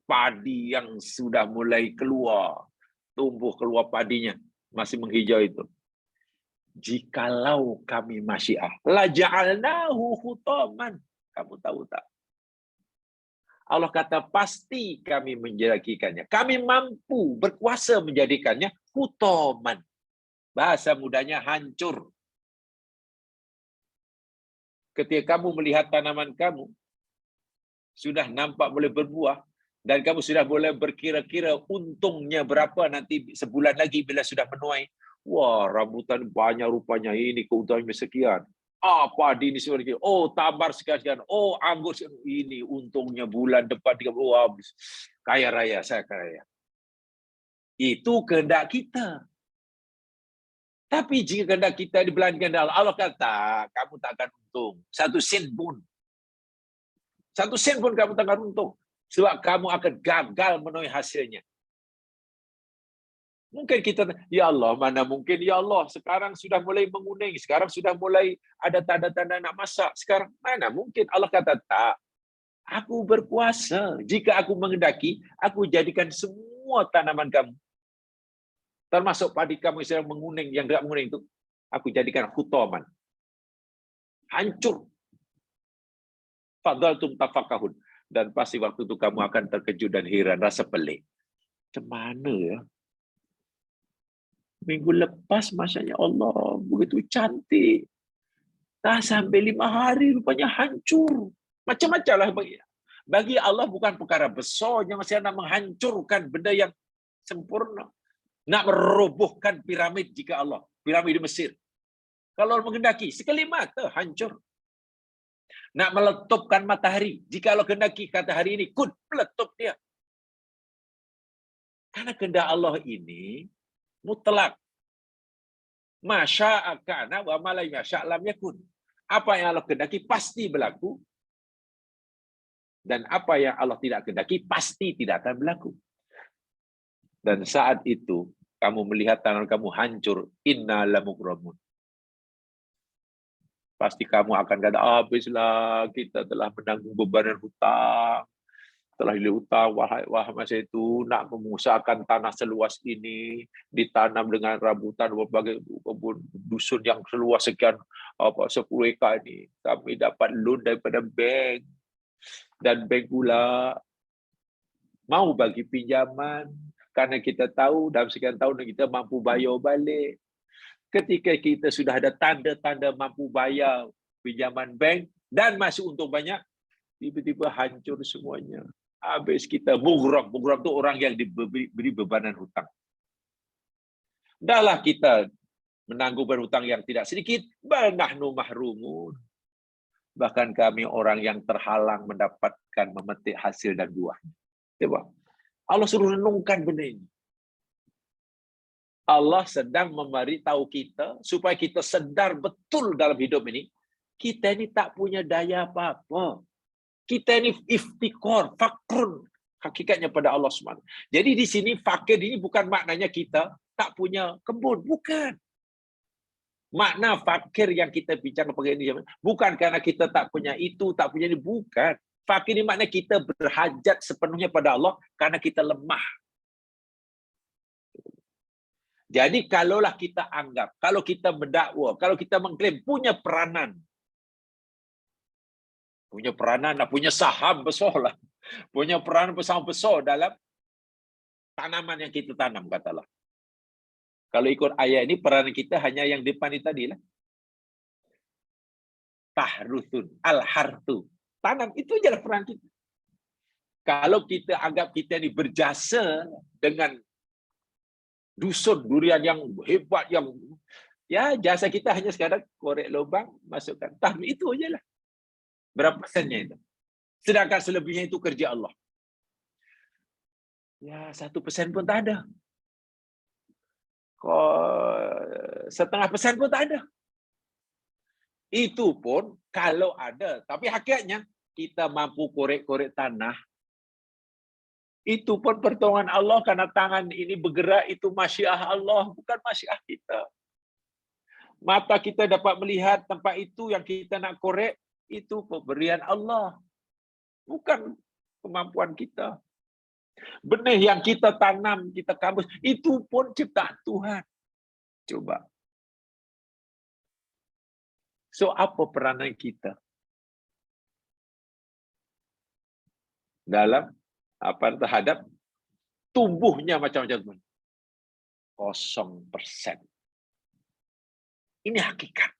[SPEAKER 1] Padi yang sudah mulai keluar, tumbuh keluar padinya, masih menghijau itu. Jikalau kami masyiah, la ja'alnahu hutaman. Kamu tahu tak? Allah kata pasti kami menjadikannya. Kami mampu berkuasa menjadikannya hutaman. Bahasa mudahnya hancur. Ketika kamu melihat tanaman kamu sudah nampak boleh berbuah dan kamu sudah boleh berkira-kira untungnya berapa nanti sebulan lagi bila sudah menuai. Wah, rambutan banyak rupanya, ini keuntungannya sekian. Padi ini sekian. Oh, tambar sekian. Oh, anggur sekian. Ini untungnya bulan depan 30. Oh, habis. Kaya raya, saya kaya. Itu kehendak kita. Tapi jika kehendak kita dibelanjakan dengan Allah kata, kamu tak akan untung. 1 sen pun. 1 sen pun kamu tak akan untung. Sebab kamu akan gagal menuai hasilnya. Mungkin kita, ya Allah, mana mungkin, ya Allah, sekarang sudah mulai menguning, sekarang sudah mulai ada tanda-tanda nak masak, sekarang mana mungkin. Allah kata, tak, aku berkuasa. Jika aku menghendaki, aku jadikan semua tanaman kamu, termasuk padi kamu yang sedang menguning, yang tidak menguning itu, aku jadikan hutaman. Hancur. Fadhaltum tafakahun. Dan pasti waktu itu kamu akan terkejut dan heran, rasa pelik. Macam mana ya? Minggu lepas, Masya Allah, begitu cantik. Tak sampai 5 hari, rupanya hancur. Macam-macam lah. Bagi Allah bukan perkara besar, yang masih nak menghancurkan benda yang sempurna. Nak merobohkan piramid jika Allah. Piramid di Mesir. Kalau Allah menghendaki, sekali mata hancur. Nak meletupkan matahari. Jika Allah kehendaki, kata hari ini, kun, meletup dia. Karena kehendak Allah ini mutlak. Masya'a kana wa ma lam yasha' lam yakun. Apa yang Allah kehendaki pasti berlaku. Dan apa yang Allah tidak kehendaki pasti tidak akan berlaku. Dan saat itu kamu melihat tangan kamu hancur, inna lamughramun. Pasti kamu akan kata, habislah, kita telah menanggung bebanan hutang. Telah hutang, wah masa itu nak mengusahakan tanah seluas ini, ditanam dengan rambutan berbagai dusun yang seluas sekian 10 ekar ini. Kami dapat loan daripada bank. Dan bank pula mau bagi pinjaman, karena kita tahu dalam sekian tahun kita mampu bayar balik. Ketika kita sudah ada tanda-tanda mampu bayar pinjaman bank dan masih untung banyak, tiba-tiba hancur semuanya. Habis kita mughram. Mughram itu orang yang diberi bebanan hutang. Dahlah kita menanggung berhutang yang tidak sedikit, nahnu mahrumun. Bahkan kami orang yang terhalang mendapatkan memetik hasil dan buahnya. Coba. Allah suruh renungkan benda ini. Allah sedang memberitahu kita supaya kita sedar betul dalam hidup ini, kita ini tak punya daya apa-apa. Kita ini iftikor, fakrun, hakikatnya pada Allah SWT. Jadi di sini fakir ini bukan maknanya kita tak punya kebun, bukan. Makna fakir yang kita bincang pakai ini bukan karena kita tak punya itu, tak punya ini, bukan. Fakir ini makna kita berhajat sepenuhnya pada Allah karena kita lemah. Jadi kalaulah kita anggap, kalau kita mendakwa, kalau kita mengklaim punya peranan, punya saham besar lah, punya peranan besar dalam tanaman yang kita tanam, katalah. Kalau ikut ayat ini, peranan kita hanya yang depan ini tadi lah. Tahruthun, al-hartu. Tanam, itu adalah peran kita. Kalau kita anggap kita ini berjasa dengan dusun durian yang hebat, yang ya jasa kita hanya sekadar korek lubang, masukkan. Itu aja lah. Berapa persennya itu? Sedangkan selebihnya itu kerja Allah. Ya, 1% pun tak ada. 0,5% pun tak ada. Itu pun kalau ada. Tapi hakikatnya, kita mampu korek-korek tanah, itu pun pertolongan Allah, karena tangan ini bergerak, itu masyiah Allah, bukan masyiah kita. Mata kita dapat melihat tempat itu yang kita nak korek, itu pemberian Allah. Bukan kemampuan kita. Benih yang kita tanam, kita kambus, itu pun ciptaan Tuhan. Coba. So, apa peranan kita dalam terhadap tumbuhnya macam-macam? 0%. Ini hakikat.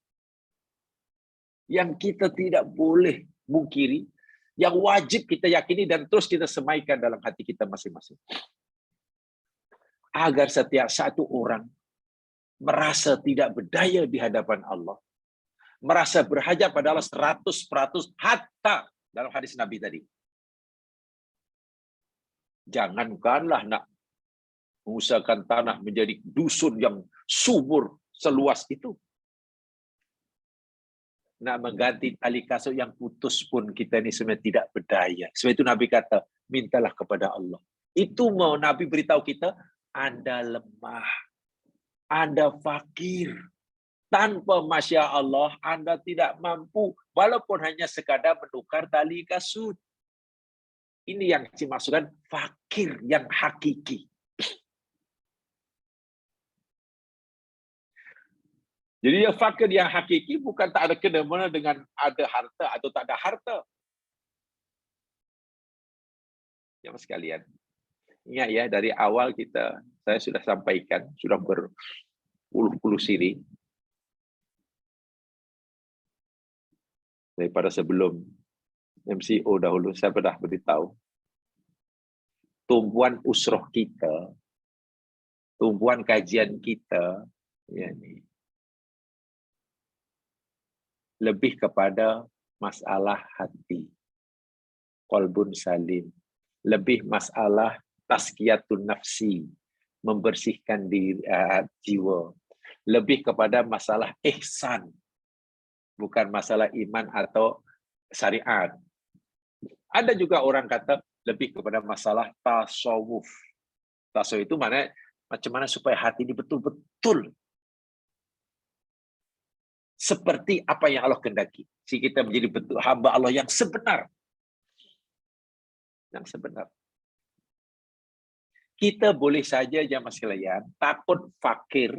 [SPEAKER 1] Yang kita tidak boleh mungkiri, yang wajib kita yakini dan terus kita semaikan dalam hati kita masing-masing. Agar setiap satu orang merasa tidak berdaya di hadapan Allah. Merasa berhajat pada Allah 100%, hatta dalam hadis Nabi tadi. Jangankanlah nak mengusahakan tanah menjadi dusun yang subur seluas itu. Nak mengganti tali kasut yang putus pun kita ini sebenarnya tidak berdaya. Sebab itu Nabi kata, mintalah kepada Allah. Itu mau Nabi beritahu kita, Anda lemah, Anda fakir. Tanpa masya Allah, Anda tidak mampu, walaupun hanya sekadar menukar tali kasut. Ini yang dimaksudkan fakir yang hakiki. Jadi yang fakir yang hakiki bukan tak ada kena-mena dengan ada harta atau tak ada harta. Jemaah sekalian, ingat ya, dari awal saya sudah sampaikan, sudah berpuluh-puluh siri. Daripada sebelum MCO dahulu, saya pernah beritahu, tumpuan usroh kita, tumpuan kajian kita, ya ini, lebih kepada masalah hati, qalbun salim, lebih masalah tazkiyatun nafsi, membersihkan diri, jiwa, lebih kepada masalah ihsan, bukan masalah iman atau syariat. Ada juga orang kata lebih kepada masalah tasawuf. Tasawuf itu mana macam mana supaya hati ini betul-betul seperti apa yang Allah kehendaki. Si kita menjadi betul hamba Allah yang sebenar. Yang sebenar. Kita boleh saja jamaah sekalian takut fakir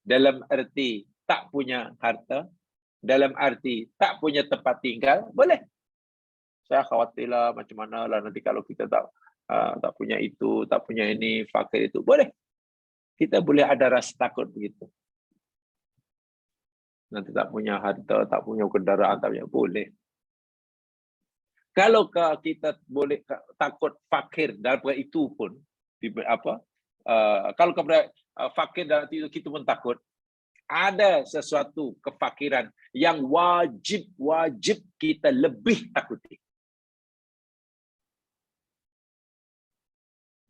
[SPEAKER 1] dalam arti tak punya harta, dalam arti tak punya tempat tinggal, boleh. Saya khawatirlah macam mana lah nanti kalau kita tak punya itu, tak punya ini, fakir itu, boleh. Kita boleh ada rasa takut begitu. Nanti tak punya harta, tak punya kendaraan, tak punya, boleh. Kalau kita boleh takut fakir dalam itu pun, kalau kepada fakir dalam itu kita pun takut, ada sesuatu kefakiran yang wajib kita lebih takuti.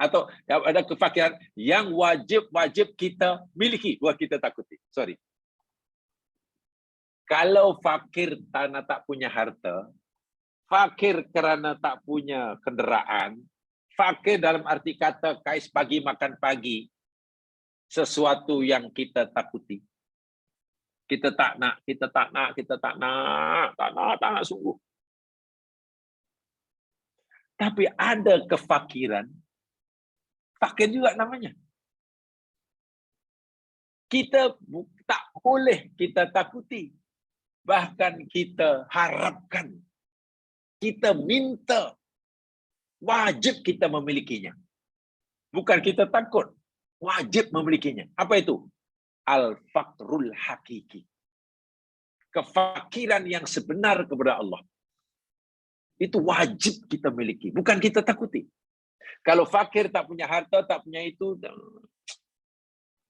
[SPEAKER 1] Atau ada kefakiran yang wajib kita miliki, buat kita takuti. Sorry. Kalau fakir karena tak punya harta, fakir kerana tak punya kenderaan, fakir dalam arti kata kais pagi makan pagi, sesuatu yang kita takuti. Kita tak nak sungguh. Tapi ada kefakiran, fakir juga namanya. Kita tak boleh kita takuti. Bahkan kita harapkan, kita minta, wajib kita memilikinya. Bukan kita takut. Wajib memilikinya. Apa itu? Al-faqrul hakiki. Kefakiran yang sebenar kepada Allah. Itu wajib kita miliki. Bukan kita takuti. Kalau fakir tak punya harta, tak punya itu,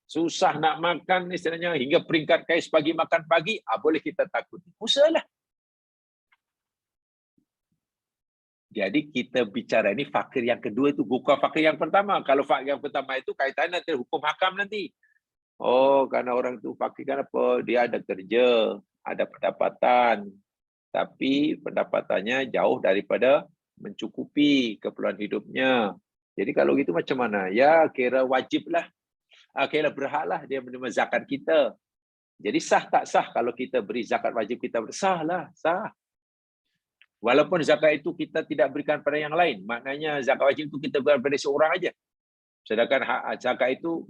[SPEAKER 1] susah nak makan, istilahnya hingga peringkat kais pagi makan pagi, boleh kita takuti. Usahlah. Jadi kita bicara ini fakir yang kedua itu bukan fakir yang pertama. Kalau fakir yang pertama itu kaitannya dengan hukum hakam nanti. Oh, karena orang itu fakir kenapa? Dia ada kerja, ada pendapatan, tapi pendapatannya jauh daripada mencukupi keperluan hidupnya. Jadi kalau gitu macam mana? Ya kira wajiblah. Kira berhaklah dia menerima zakat kita. Jadi sah tak sah kalau kita beri zakat wajib kita? Sah lah, sah. Walaupun zakat itu kita tidak berikan pada yang lain. Maknanya zakat wajib itu kita berikan pada seorang aja. Sedangkan zakat itu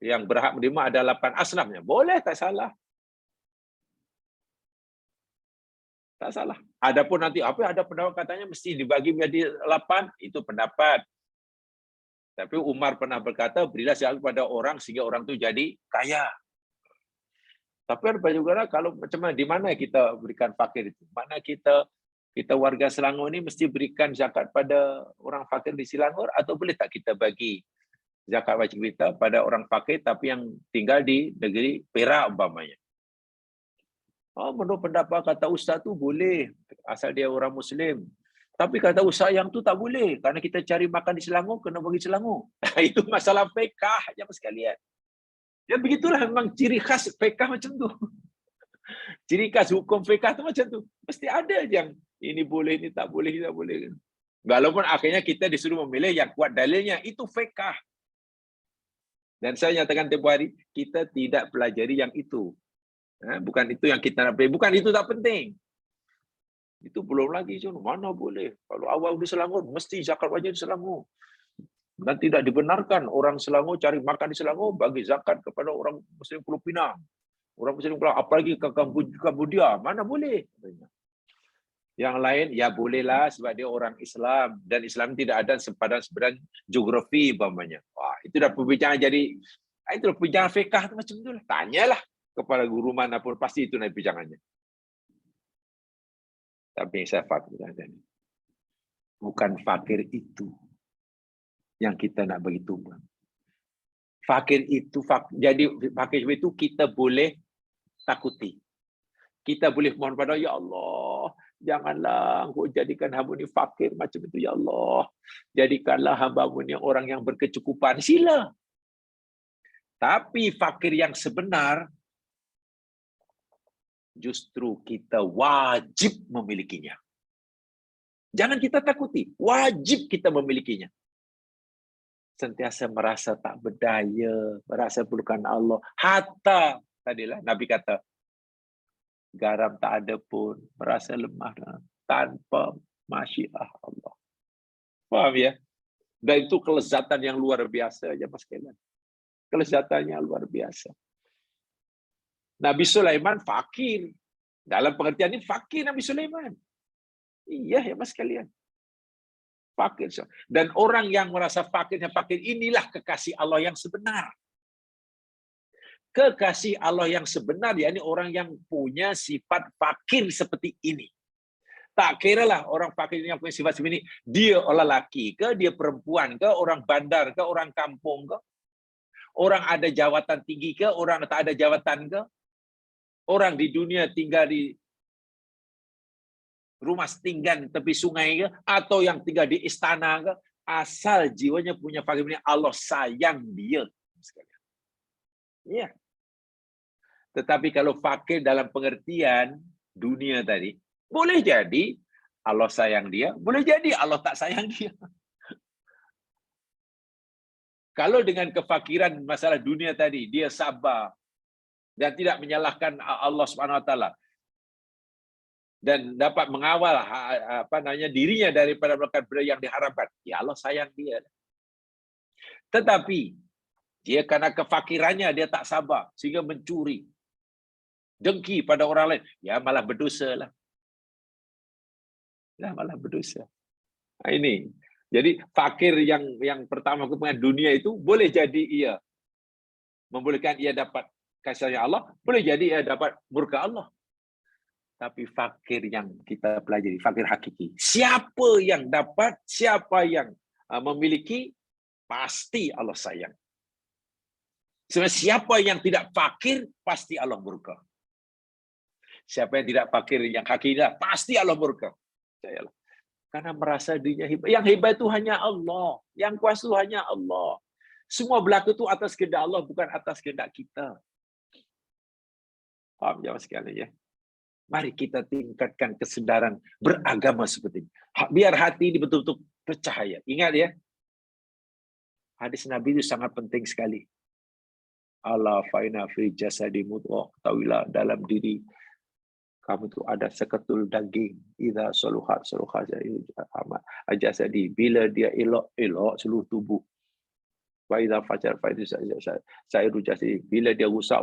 [SPEAKER 1] yang berhak menerima ada 8 asnafnya. Boleh, tak salah. Tak salah. Adapun nanti apa ada pendapat katanya mesti dibagi menjadi 8, itu pendapat. Tapi Umar pernah berkata, berilah zakat kepada orang sehingga orang itu jadi kaya. Tapi ada juga kalau macam mana, di mana kita berikan fakir itu? Mana kita warga Selangor ini mesti berikan zakat pada orang fakir di Selangor atau boleh tak kita bagi zakat wajib kita pada orang fakir tapi yang tinggal di negeri Perak umpamanya? Oh, menurut pendapat kata ustaz tu boleh asal dia orang Muslim. Tapi kata ustaz yang tu tak boleh kerana kita cari makan di Selangor kena bagi Selangor. Itu masalah fiqh ya sekalian. Ya begitulah memang ciri khas fiqh macam tu. Ciri khas hukum fiqh tu macam tu. Mesti ada yang ini boleh, ini tak boleh, tidak boleh. Walaupun akhirnya kita disuruh memilih yang kuat dalilnya, itu fiqh. Dan saya nyatakan tempoh hari, kita tidak pelajari yang itu. Bukan itu yang kita nak pelajari. Bukan itu tak penting. Itu belum lagi. Mana boleh. Kalau awal di Selangor, mesti zakat wajib di Selangor. Dan tidak dibenarkan orang Selangor cari makan di Selangor, bagi zakat kepada orang Muslim Pulau Pinang. Orang Muslim Pulau, apalagi ke Kambodia. Mana boleh. Yang lain, ya bolehlah sebab dia orang Islam. Dan Islam tidak ada sempadan-sempadan geografi umpamanya. Wah, itu dah perbincangan jadi, itu dah perbincangan fiqh tu macam tu lah. Tanyalah kepada guru mana pun, pasti itu nanti perbincangannya. Tapi yang saya fakir, bukan fakir itu yang kita nak bagi tumbang. Fakir itu, jadi fakir itu kita boleh takuti. Kita boleh mohon pada ya Allah, janganlah engkau jadikan hamba ni fakir macam itu ya Allah. Jadikanlah hamba-Mu ni orang yang berkecukupan. Sila. Tapi fakir yang sebenar justru kita wajib memilikinya. Jangan kita takuti, wajib kita memilikinya. Sentiasa merasa tak berdaya, merasa perlukan Allah. Hatta tadilah Nabi kata, garam tak ada pun, merasa lemah tanpa masyiah Allah. Faham ya? Dan itu kelezatan yang luar biasa aja Mas sekalian. Kelezatannya luar biasa. Nabi Sulaiman fakir. Dalam pengertian ini fakir Nabi Sulaiman. Iya ya Mas sekalian. Fakir. Dan orang yang merasa fakirnya fakir, inilah kekasih Allah yang sebenar. Kekasih Allah yang sebenar, yakni orang yang punya sifat fakir seperti ini. Tak kiralah orang fakir yang punya sifat seperti ini, dia orang lelaki ke, dia perempuan ke, orang bandar ke, orang kampung ke, orang ada jawatan tinggi ke, orang tak ada jawatan ke, orang di dunia tinggal di rumah setinggan tepi sungai ke, atau yang tinggal di istana ke, asal jiwanya punya fakir ini, Allah sayang dia. Ya. Tetapi kalau fakir dalam pengertian dunia tadi, boleh jadi Allah sayang dia, boleh jadi Allah tak sayang dia. Kalau dengan kefakiran masalah dunia tadi, dia sabar dan tidak menyalahkan Allah Subhanahu Wa Taala dan dapat mengawal dirinya daripada melakukan benda yang diharapkan, ya Allah sayang dia. Tetapi dia karena kefakirannya dia tak sabar sehingga mencuri, dengki pada orang lain, ya malah berdosa lah. Malah berdosa. Ini Jadi fakir yang pertama kepentingan dunia itu boleh jadi ia membolehkan ia dapat kasihnya Allah, boleh jadi ia dapat murka Allah. Tapi fakir yang kita pelajari, fakir hakiki. Siapa yang dapat, siapa yang memiliki, pasti Allah sayang. Sebenarnya siapa yang tidak fakir, pasti Allah murka. Siapa yang tidak fakir, yang hakiki, pasti Allah murka. Percayalah. Karena merasa dirinya hebat. Yang hebat itu hanya Allah. Yang kuasa itu hanya Allah. Semua berlaku itu atas kehendak Allah, bukan atas kehendak kita. Paham jemaah sekalian ya? Mari kita tingkatkan kesedaran beragama seperti ini. Biar hati ini betul-betul bercahaya. Ingat ya, hadis Nabi itu sangat penting sekali. Ala faina fi jasadi mudghah. Tahuilah dalam diri kamu itu ada seketul daging. Idza saluhat saluha jasadi. Bila dia elok seluruh tubuh. Wa idza fajar sairu jasadi. Bila dia rusak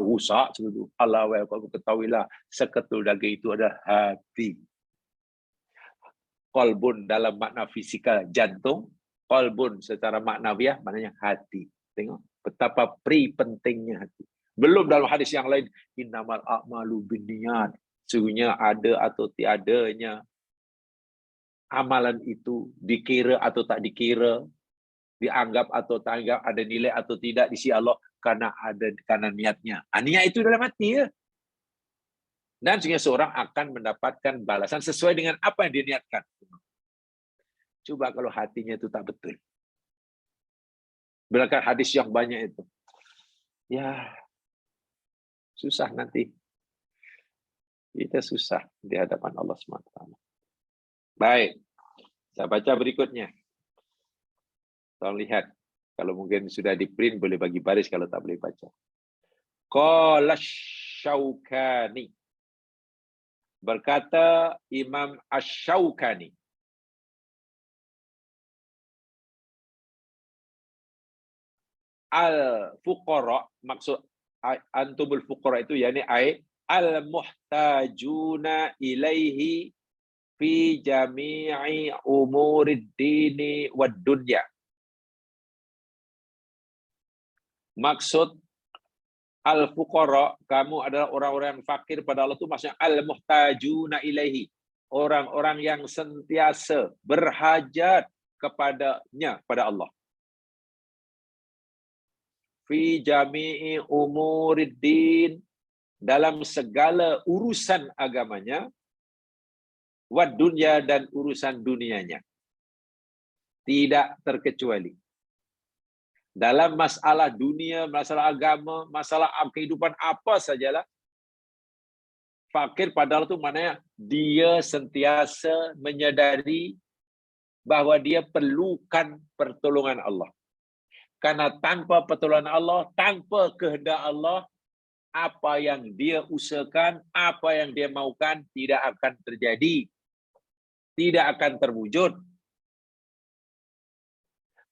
[SPEAKER 1] seluruh. Allah wa kamu ketahuilah seketul daging itu ada hati. Qalbun dalam makna fisikal jantung, qalbun secara maknawiah maknanya hati. Tengok betapa pentingnya hati. Belum dalam hadis yang lain, innamal a'malu binniyat. Sesungguhnya ada atau tiadanya amalan itu, dikira atau tak dikira, dianggap atau tak anggap, ada nilai atau tidak di sisi Allah karena niatnya. Niat itu dalam hati ya. Dan sehingga seorang akan mendapatkan balasan sesuai dengan apa yang dia niatkan. Coba kalau hatinya itu tak betul. Berangkat hadis yang banyak itu. Ya, susah nanti. Kita susah di hadapan Allah SWT. Baik, saya baca berikutnya. Tolong lihat. Kalau mungkin sudah di print, boleh bagi baris kalau tak boleh baca. Qala Syaukani. Berkata Imam Asy-Syaukani. Al-fuqara, maksud antumul fuqara itu yakni al-muhtajuna ilaihi fi jami'i umurid dini wad dunya. Maksud al-fuqara, kamu adalah orang-orang yang fakir pada Allah itu maksudnya al-muhtajuna ilaihi, orang-orang yang sentiasa berhajat kepadanya, pada Allah. Fi jami'i umurid din, dalam segala urusan agamanya, wad dunya, dan urusan dunianya. Tidak terkecuali. Dalam masalah dunia, masalah agama, masalah kehidupan apa sajalah, fakir padahal itu maknanya dia sentiasa menyadari bahwa dia perlukan pertolongan Allah. Karena tanpa pertolongan Allah, tanpa kehendak Allah, apa yang dia usahakan, apa yang dia maukan tidak akan terjadi. Tidak akan terwujud.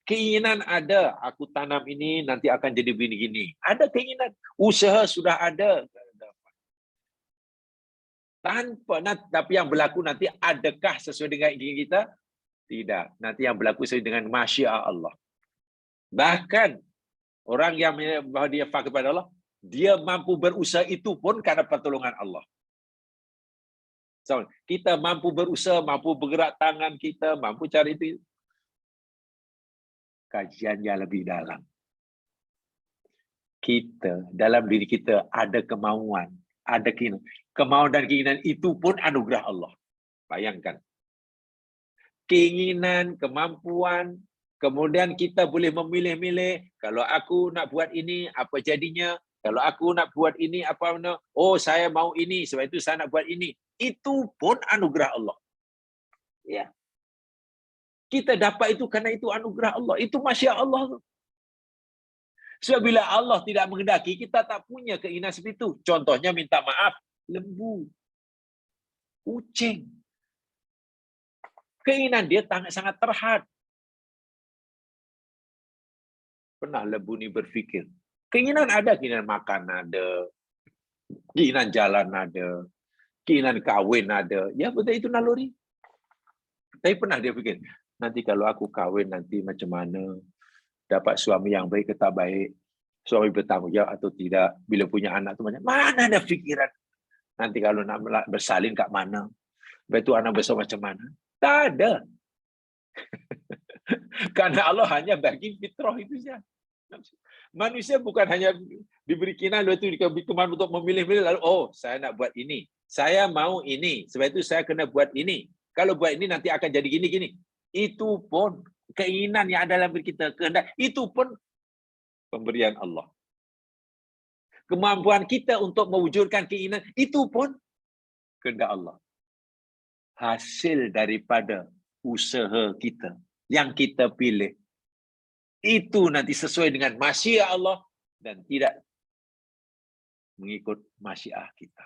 [SPEAKER 1] Keinginan ada, aku tanam ini nanti akan jadi begini-gini. Ada keinginan, usaha sudah ada. Tapi yang berlaku nanti adakah sesuai dengan keinginan kita? Tidak. Nanti yang berlaku sesuai dengan masyiat Allah. Bahkan orang yang bahwa dia fakir kepada Allah, dia mampu berusaha itu pun karena pertolongan Allah. So, kita mampu berusaha, mampu bergerak tangan kita, mampu cari itu. Kajiannya lebih dalam. Kita, dalam diri kita ada kemauan, ada keinginan. Kemauan dan keinginan itu pun anugerah Allah. Bayangkan. Keinginan, kemampuan, kemudian kita boleh memilih-milih, kalau aku nak buat ini, apa jadinya? Kalau aku nak buat ini, apa mana? Oh, saya mau ini, sebab itu saya nak buat ini. Itu pun anugerah Allah. Ya. Kita dapat itu karena itu anugerah Allah. Itu masya Allah. Sebab bila Allah tidak menghendaki, kita tak punya keinginan seperti itu. Contohnya minta maaf, lembu, kucing. Keinginan dia sangat terhad. Pernah lembu ini berpikir, keinginan ada, keinginan makan ada, keinginan jalan ada, keinginan kawin ada. Ya betul, itu naluri. Tapi pernah dia pikir, nanti kalau aku kahwin nanti macam mana, dapat suami yang baik ke tak baik, suami bertanggungjawab atau tidak, bila punya anak tu macam mana ada fikiran, nanti kalau nak bersalin kat mana, lepas tu anak besar macam mana, tak ada. Karena Allah hanya bagi fitrah itu saja. Manusia bukan hanya diberi kinan, lepas itu diberi kemampuan untuk memilih-milih, lalu saya nak buat ini, saya mau ini, sebab itu saya kena buat ini. Kalau buat ini nanti akan jadi gini-gini. Itu pun keinginan yang ada dalam diri kita, kehendak, itu pun pemberian Allah. Kemampuan kita untuk mewujudkan keinginan, itu pun kehendak Allah. Hasil daripada usaha kita yang kita pilih, itu nanti sesuai dengan masyiah Allah dan tidak mengikut masyiah kita.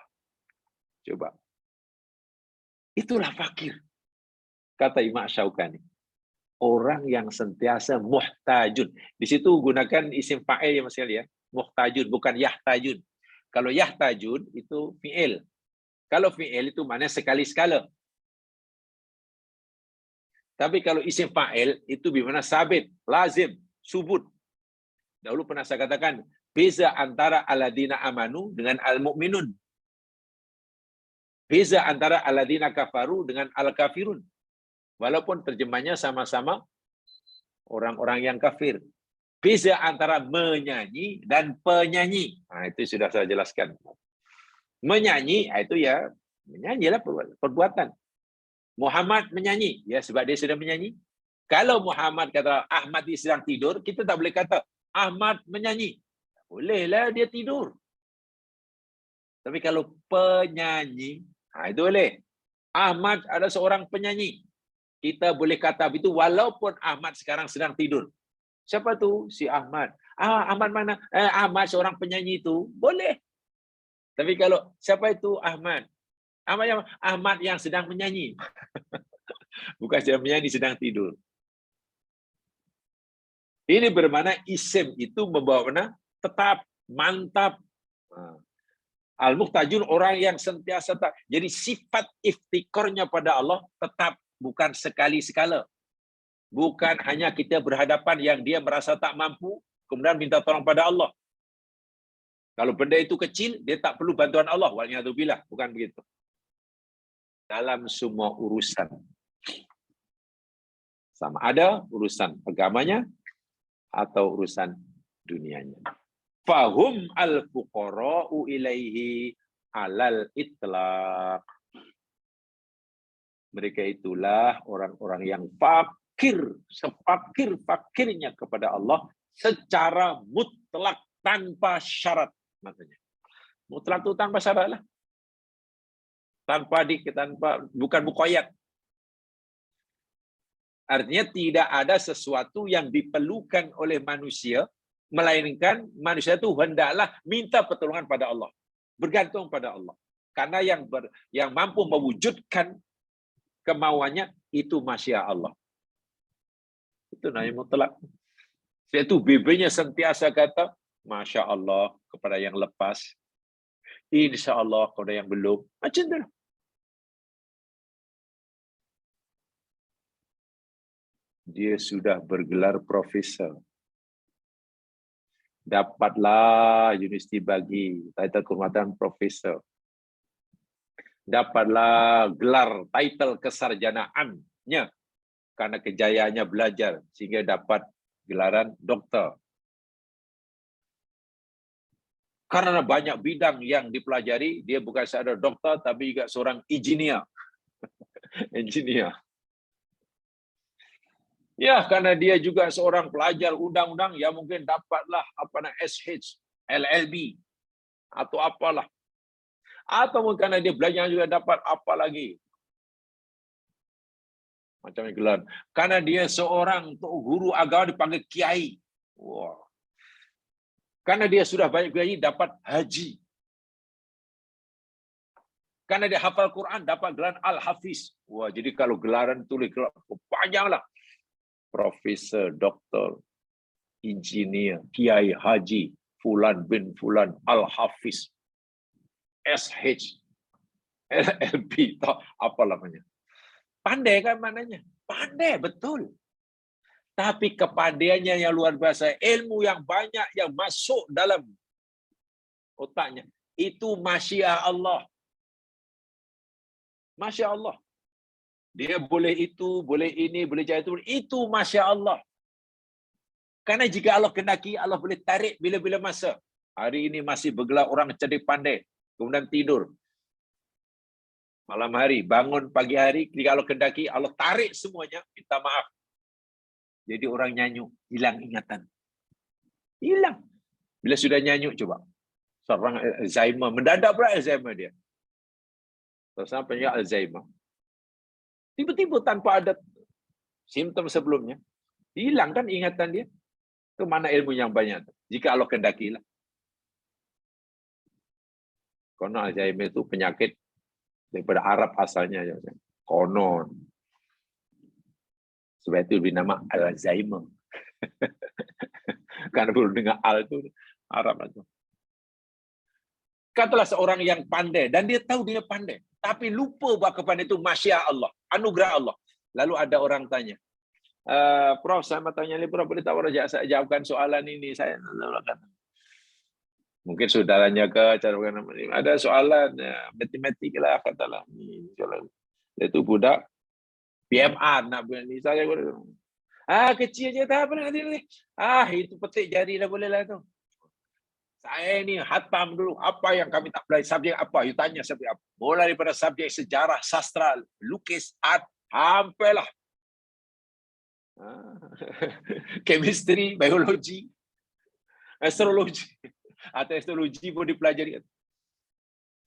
[SPEAKER 1] Coba. Itulah fakir. Kata Imam Syaukani. Orang yang sentiasa muhtajun. Di situ gunakan isim fa'il ya Mas Ali ya. Muhtajun, bukan yahtajun. Kalau yahtajun itu fi'il. Kalau fi'il itu maknanya sekali-sekala. Tapi kalau isim fa'il itu bermakna sabit, lazim, subut. Dahulu pernah saya katakan, beza antara aladina amanu dengan al-mu'minun. Beza antara aladina kafaru dengan al-kafirun. Walaupun terjemahnya sama-sama orang-orang yang kafir. Beza antara menyanyi dan penyanyi. Itu sudah saya jelaskan. Menyanyi, itu ya, menyanyilah perbuatan. Muhammad menyanyi, ya sebab dia sedang menyanyi. Kalau Muhammad kata Ahmad sedang tidur, kita tak boleh kata Ahmad menyanyi. Bolehlah dia tidur. Tapi kalau penyanyi, itu boleh. Ahmad ada seorang penyanyi. Kita boleh kata begitu walaupun Ahmad sekarang sedang tidur. Siapa tu? Si Ahmad. Ahmad mana? Ahmad seorang penyanyi itu. Boleh. Tapi kalau siapa itu Ahmad? Ahmad yang sedang menyanyi. Bukan sedang menyanyi, sedang tidur. Ini bermakna isim itu membawa makna tetap, mantap. Al-Muhtajun orang yang sentiasa tak. Jadi sifat iftikornya pada Allah tetap, bukan sekali-sekala. Bukan hanya kita berhadapan yang dia merasa tak mampu, kemudian minta tolong pada Allah. Kalau benda itu kecil, dia tak perlu bantuan Allah. Waliyadzubillah, bukan begitu. Dalam semua urusan. Sama ada urusan agamanya atau urusan dunianya. Fahum al-fuqara'u ilaihi alal itlaq. Mereka itulah orang-orang yang fakir, sepakir-fakirnya kepada Allah secara mutlak tanpa syarat. Maknanya. Mutlak itu tanpa syarat lah. Tanpa bukan muqayyad. Artinya tidak ada sesuatu yang diperlukan oleh manusia, melainkan manusia itu hendaklah minta pertolongan pada Allah, bergantung pada Allah. Karena yang mampu mewujudkan kemauannya itu masyiah Allah. Itu namanya mutlak. Itu bibirnya sentiasa kata Masya Allah kepada yang lepas, Insya Allah kepada yang belum. Macam tu. Dia sudah bergelar profesor. Dapatlah universiti bagi title kehormatan profesor. Dapatlah gelar title kesarjanaannya karena kejayaannya belajar sehingga dapat gelaran doktor. Karena banyak bidang yang dipelajari, dia bukan sahaja doktor tapi juga seorang engineer. Engineer. Ya, karena dia juga seorang pelajar undang-undang, ya mungkin dapatlah SH, LLB atau apalah. Atau karena dia belajar juga dapat apa lagi. Macam gelar. Karena dia seorang guru agama dipanggil kiai. Wah. Karena dia sudah banyak kiai dapat haji. Karena dia hafal Quran dapat gelaran Al-Hafiz. Wah, jadi kalau gelaran tulis panjanglah. Profesor, doktor, engineer, kiai, haji, fulan bin fulan, Al-Hafiz, SH, LLB, apa namanya. Pandai kan maknanya? Pandai, betul. Tapi kepandaiannya yang luar biasa, ilmu yang banyak yang masuk dalam otaknya. Itu masyiah Allah. Masya Allah. Dia boleh itu, boleh ini, boleh jadi itu. Itu Masya Allah. Karena jika Allah kendaki, Allah boleh tarik bila-bila masa. Hari ini masih bergelar orang cerdik pandai. Kemudian tidur. Malam hari, bangun pagi hari, jika Allah kendaki, Allah tarik semuanya, minta maaf. Jadi orang nyanyuk, hilang ingatan. Hilang. Bila sudah nyanyuk, coba. Seorang Alzheimer, mendadak pula Alzheimer dia. Terus penyakit Alzheimer. Tiba-tiba tanpa ada simptom sebelumnya, hilang kan ingatan dia. Ke mana ilmu yang banyak? Jika Allah kendakilah. Konon Alzheimer itu penyakit daripada Arab asalnya. Konon. Sebab itu lebih nama Alzheimer. Karena baru dengar Al itu Arab itu. Katalah seorang yang pandai, dan dia tahu dia pandai. Tapi lupa bahawa kepandaian itu masya Allah, anugerah Allah. Lalu ada orang tanya, Prof, saya mau tanya ni, Prof, boleh tak saya jawabkan soalan ini? Saya mungkin saudaranya ke, ada soalan matematik lah, katalah ni soalan. Itu budak PMR nak buat ni, saya kecil je tak apa nanti. Itu petik jari dah boleh lah tu. Saya ni hatam dulu apa yang kami tak belajar, subjek apa, you tanya subjek apa. Mulai daripada subjek sejarah, sastra, lukis, art, sampailah chemistry, biologi, astrologi atau astrologi pun dipelajari.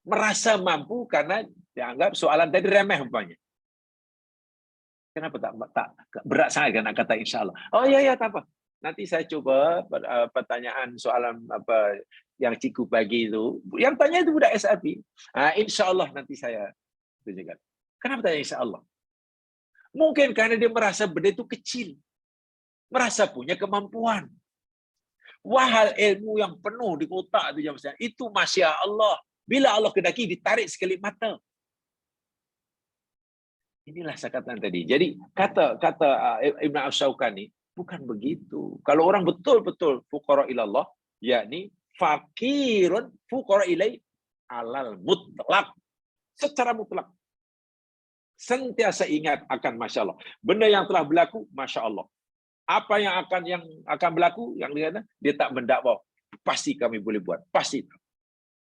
[SPEAKER 1] Merasa mampu karena dianggap soalan tadi remeh umpamanya. Kenapa tak berat sangat kan nak kata insyaAllah? Oh ya tak apa. Nanti saya cuba pertanyaan soalan apa yang cikgu bagi itu. Yang tanya itu budak SRP. InsyaAllah nanti saya tunjukkan. Kenapa tanya insyaAllah? Mungkin karena dia merasa benda itu kecil. Merasa punya kemampuan. Wahal ilmu yang penuh di kotak itu masya Allah. Bila Allah kedaki ditarik sekelip mata. Inilah saya katakan tadi. Jadi kata Ibn Ash-Shawqani bukan begitu. Kalau orang betul-betul fuqara ilallah, yakni fakirun fuqara ilai alal mutlak. Secara mutlak. Sentiasa ingat akan masya Allah. Benda yang telah berlaku, masya Allah. Apa yang akan berlaku, yang dia tak mendakwa. Pasti kami boleh buat. Pasti.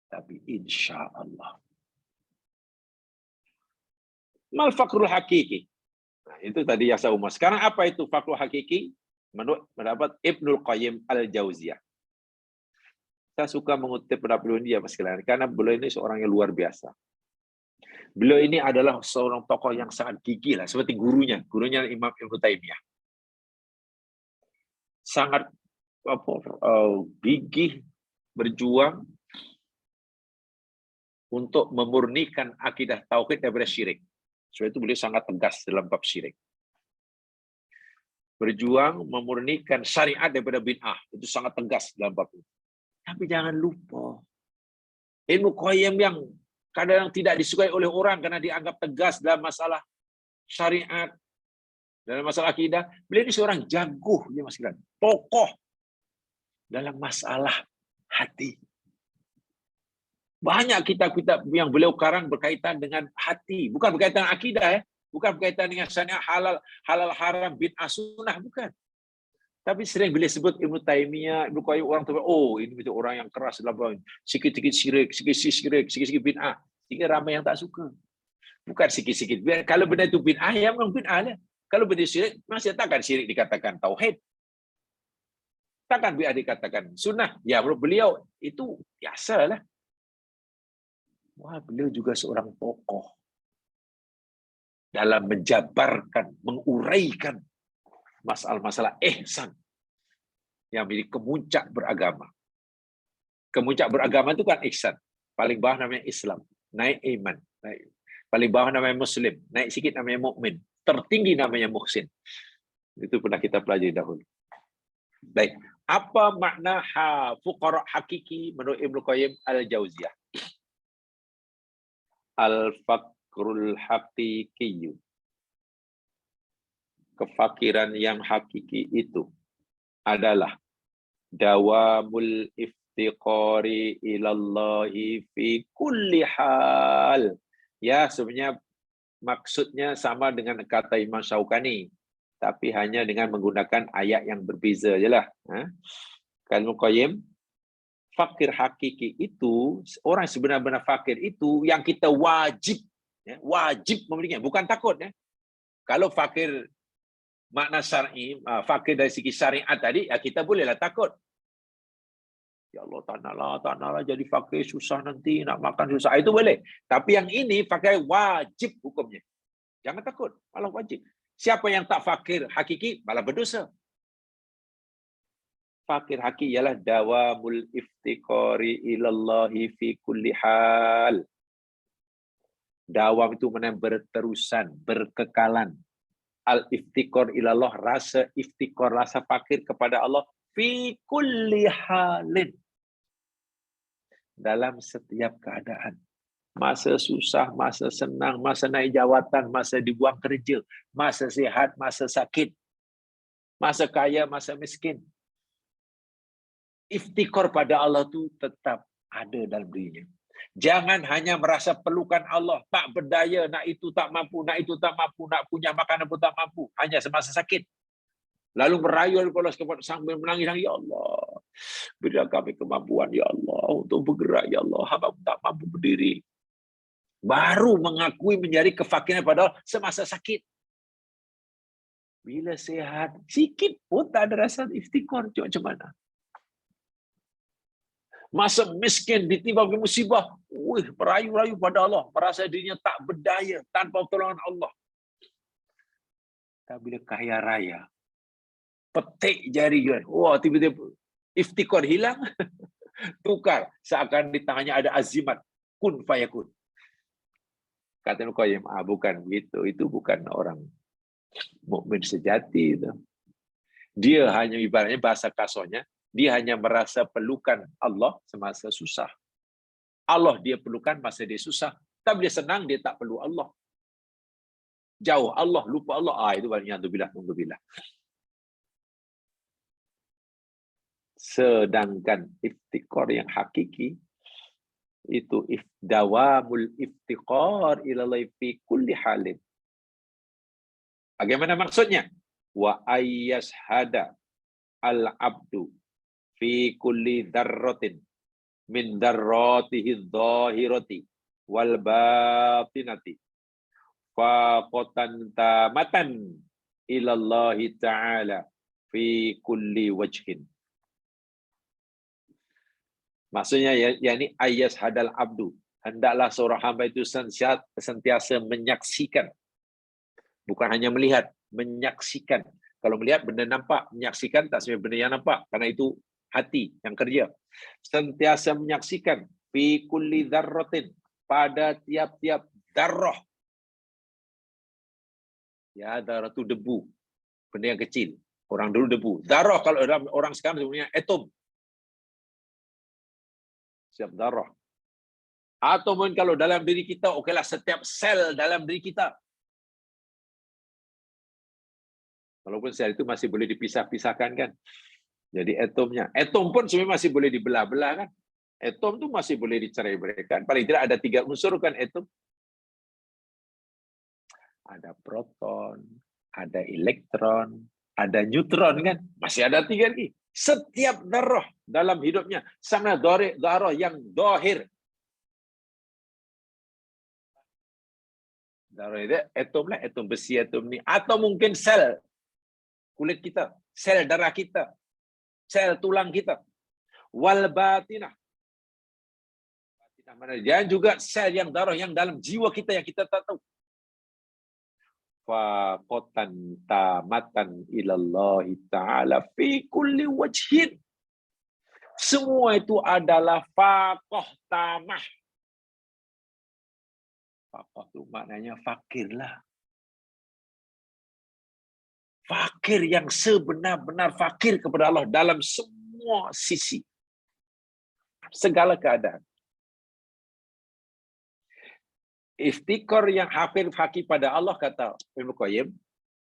[SPEAKER 1] Tapi insya Allah. Mal fakrul hakiki. Nah, itu tadi yang saya umum. Sekarang apa itu fakrul hakiki? Menurut pendapat Ibnul Qayyim Al-Jauziyah. Saya suka mengutip pendapat beliau ini ya Mas sekalian, karena beliau ini seorang yang luar biasa. Beliau ini adalah seorang tokoh yang sangat gigih lah, seperti gurunya Imam Ibnu Taimiyah. Sangat gigih berjuang untuk memurnikan akidah tauhid daripada syirik. Sebab itu beliau sangat tegas dalam bab syirik. Berjuang memurnikan syariat daripada bid'ah. Itu sangat tegas dalam bab itu. Tapi jangan lupa, Ibnu Qayyim yang kadang tidak disukai oleh orang karena dianggap tegas dalam masalah syariat, dalam masalah akidah. Beliau ini seorang jago, ya Mas Kiran, tokoh dalam masalah hati. Banyak kitab-kitab yang beliau karang berkaitan dengan hati, bukan berkaitan dengan akidah ya, bukan berkaitan dengan syariat halal haram bid'ah sunnah, bukan. Tapi sering bila sebut Ibnu Taimiyah, Ibnu Qayyim, orang tahu, oh ini macam orang yang keras dalam sikit-sikit syirik, sikit-sikit bid'ah. Sehingga ramai yang tak suka. Bukan sikit-sikit. Kalau benda itu bid'ah, ya memang bid'ah lah. Kalau benda syirik, masih takkan syirik dikatakan tauhid. Takkan bid'ah dikatakan sunnah. Ya menurut beliau itu biasalah. Wah, beliau juga seorang tokoh dalam menjabarkan, menguraikan masalah-masalah ihsan yang menjadi kemuncak beragama. Kemuncak beragama itu kan ihsan. Paling bawah namanya Islam, naik iman. Paling bawah namanya Muslim, naik sikit namanya mukmin. Tertinggi namanya muhsin. Itu pernah kita pelajari dahulu. Baik, apa makna fuqara hakiki menurut Ibnu Qayyim Al-Jauziyah? Al-fakrul haqiqiyyu kefakiran yang hakiki itu adalah dawamul iftiqari ilallahi fi kulli hal. Ya, sebenarnya maksudnya sama dengan kata Imam Syaukani, tapi hanya dengan menggunakan ayat yang berbeza jelah. Kalau Qayyim, fakir hakiki itu, orang sebenar-benar fakir itu yang kita wajib, wajib memilikinya, bukan takut. Kalau fakir makna syar'i, fakir dari segi syariat tadi, ya kita bolehlah takut. Ya Allah, tak naklah jadi fakir susah nanti, nak makan susah. Itu boleh. Tapi yang ini fakir wajib hukumnya. Jangan takut, malah wajib. Siapa yang tak fakir hakiki, malah berdosa. Fakir hakiki ialah dawamul iftiqari ilallahi fi kulli hal. Dawam itu mana berterusan, berkekalan. Al-iftiqar ilallah, rasa iftiqar, rasa fakir kepada Allah fi kulli halin. Dalam setiap keadaan. Masa susah, masa senang, masa naik jawatan, masa dibuang kerja, masa sihat, masa sakit, masa kaya, masa miskin. Iftikar pada Allah itu tetap ada dalam dirinya. Jangan hanya merasa perlukan Allah, tak berdaya, nak itu tak mampu, nak itu tak mampu, nak punya makanan pun tak mampu, hanya semasa sakit. Lalu merayu sambil menangis, ya Allah, berilah kami kemampuan, ya Allah, untuk bergerak, ya Allah, hamba tak mampu berdiri. Baru mengakui menjadi kefakiran pada Allah semasa sakit. Bila sehat, sikit pun tak ada rasa iftikar, macam mana? Masa miskin ditimpa musibah, merayu-rayu pada Allah, merasa dirinya tak berdaya tanpa pertolongan Allah. Tapi bila kaya raya, petik jari, tiba-tiba iftikar hilang, tukar, seakan di tangannya ada azimat, kun fayakun. Kata Qayyim, bukan begitu, itu bukan orang mukmin sejati itu. Dia hanya ibaratnya bahasa kasarnya, dia hanya merasa perlukan Allah semasa susah. Allah dia perlukan masa dia susah. Tapi dia senang, dia tak perlu Allah. Jauh Allah, lupa Allah. Itu banyak na'udzubillah. Sedangkan iftikar yang hakiki, itu dawamul iftiqar ilallahi fi kulli halin. Bagaimana maksudnya? Wa ayyashhada al-abdu fi kulli dzarratin min dzarratihi dzahirati wal batinati faqatan tamatan ilallahi ta'ala fi kulli wajhin. Maksudnya, yakni ayas hadal abdu, hendaklah seorang hamba itu sentiasa menyaksikan, bukan hanya melihat, menyaksikan. Kalau melihat benda nampak, menyaksikan tak semua benda yang nampak, karena itu hati yang kerja. Sentiasa menyaksikan fi kulli dzarratin, pada tiap-tiap darrah. Ya, darah itu debu, benda yang kecil. Orang dulu debu. Darah kalau orang sekarang sebenarnya atom. Setiap darah. Atau mungkin kalau dalam diri kita, okeylah setiap sel dalam diri kita. Walaupun sel itu masih boleh dipisah-pisahkan kan. Jadi atomnya. Atom pun sebenarnya masih boleh dibelah-belah kan. Atom itu masih boleh dicerai-beraikan. Paling tidak ada 3 unsur kan atom. Ada proton, ada elektron, ada neutron kan. Masih ada 3 lagi. Setiap darah dalam hidupnya sama darah yang zahir. Darah itu atom lah, atom besi, atom ni, atau mungkin sel kulit kita, sel darah kita, sel tulang kita. Wal batinah. Batinah mana? Dan juga sel yang darah yang dalam jiwa kita yang kita tak tahu. Faqatan tamatan ilallahi ta'ala fi kulli wajhin. Semua itu adalah faqah tamah. Faqah itu maknanya fakirlah. Fakir yang sebenar-benar fakir kepada Allah dalam semua sisi. Segala keadaan. Iftikar yang hakiki pada Allah, kata Ibnu Qayyim,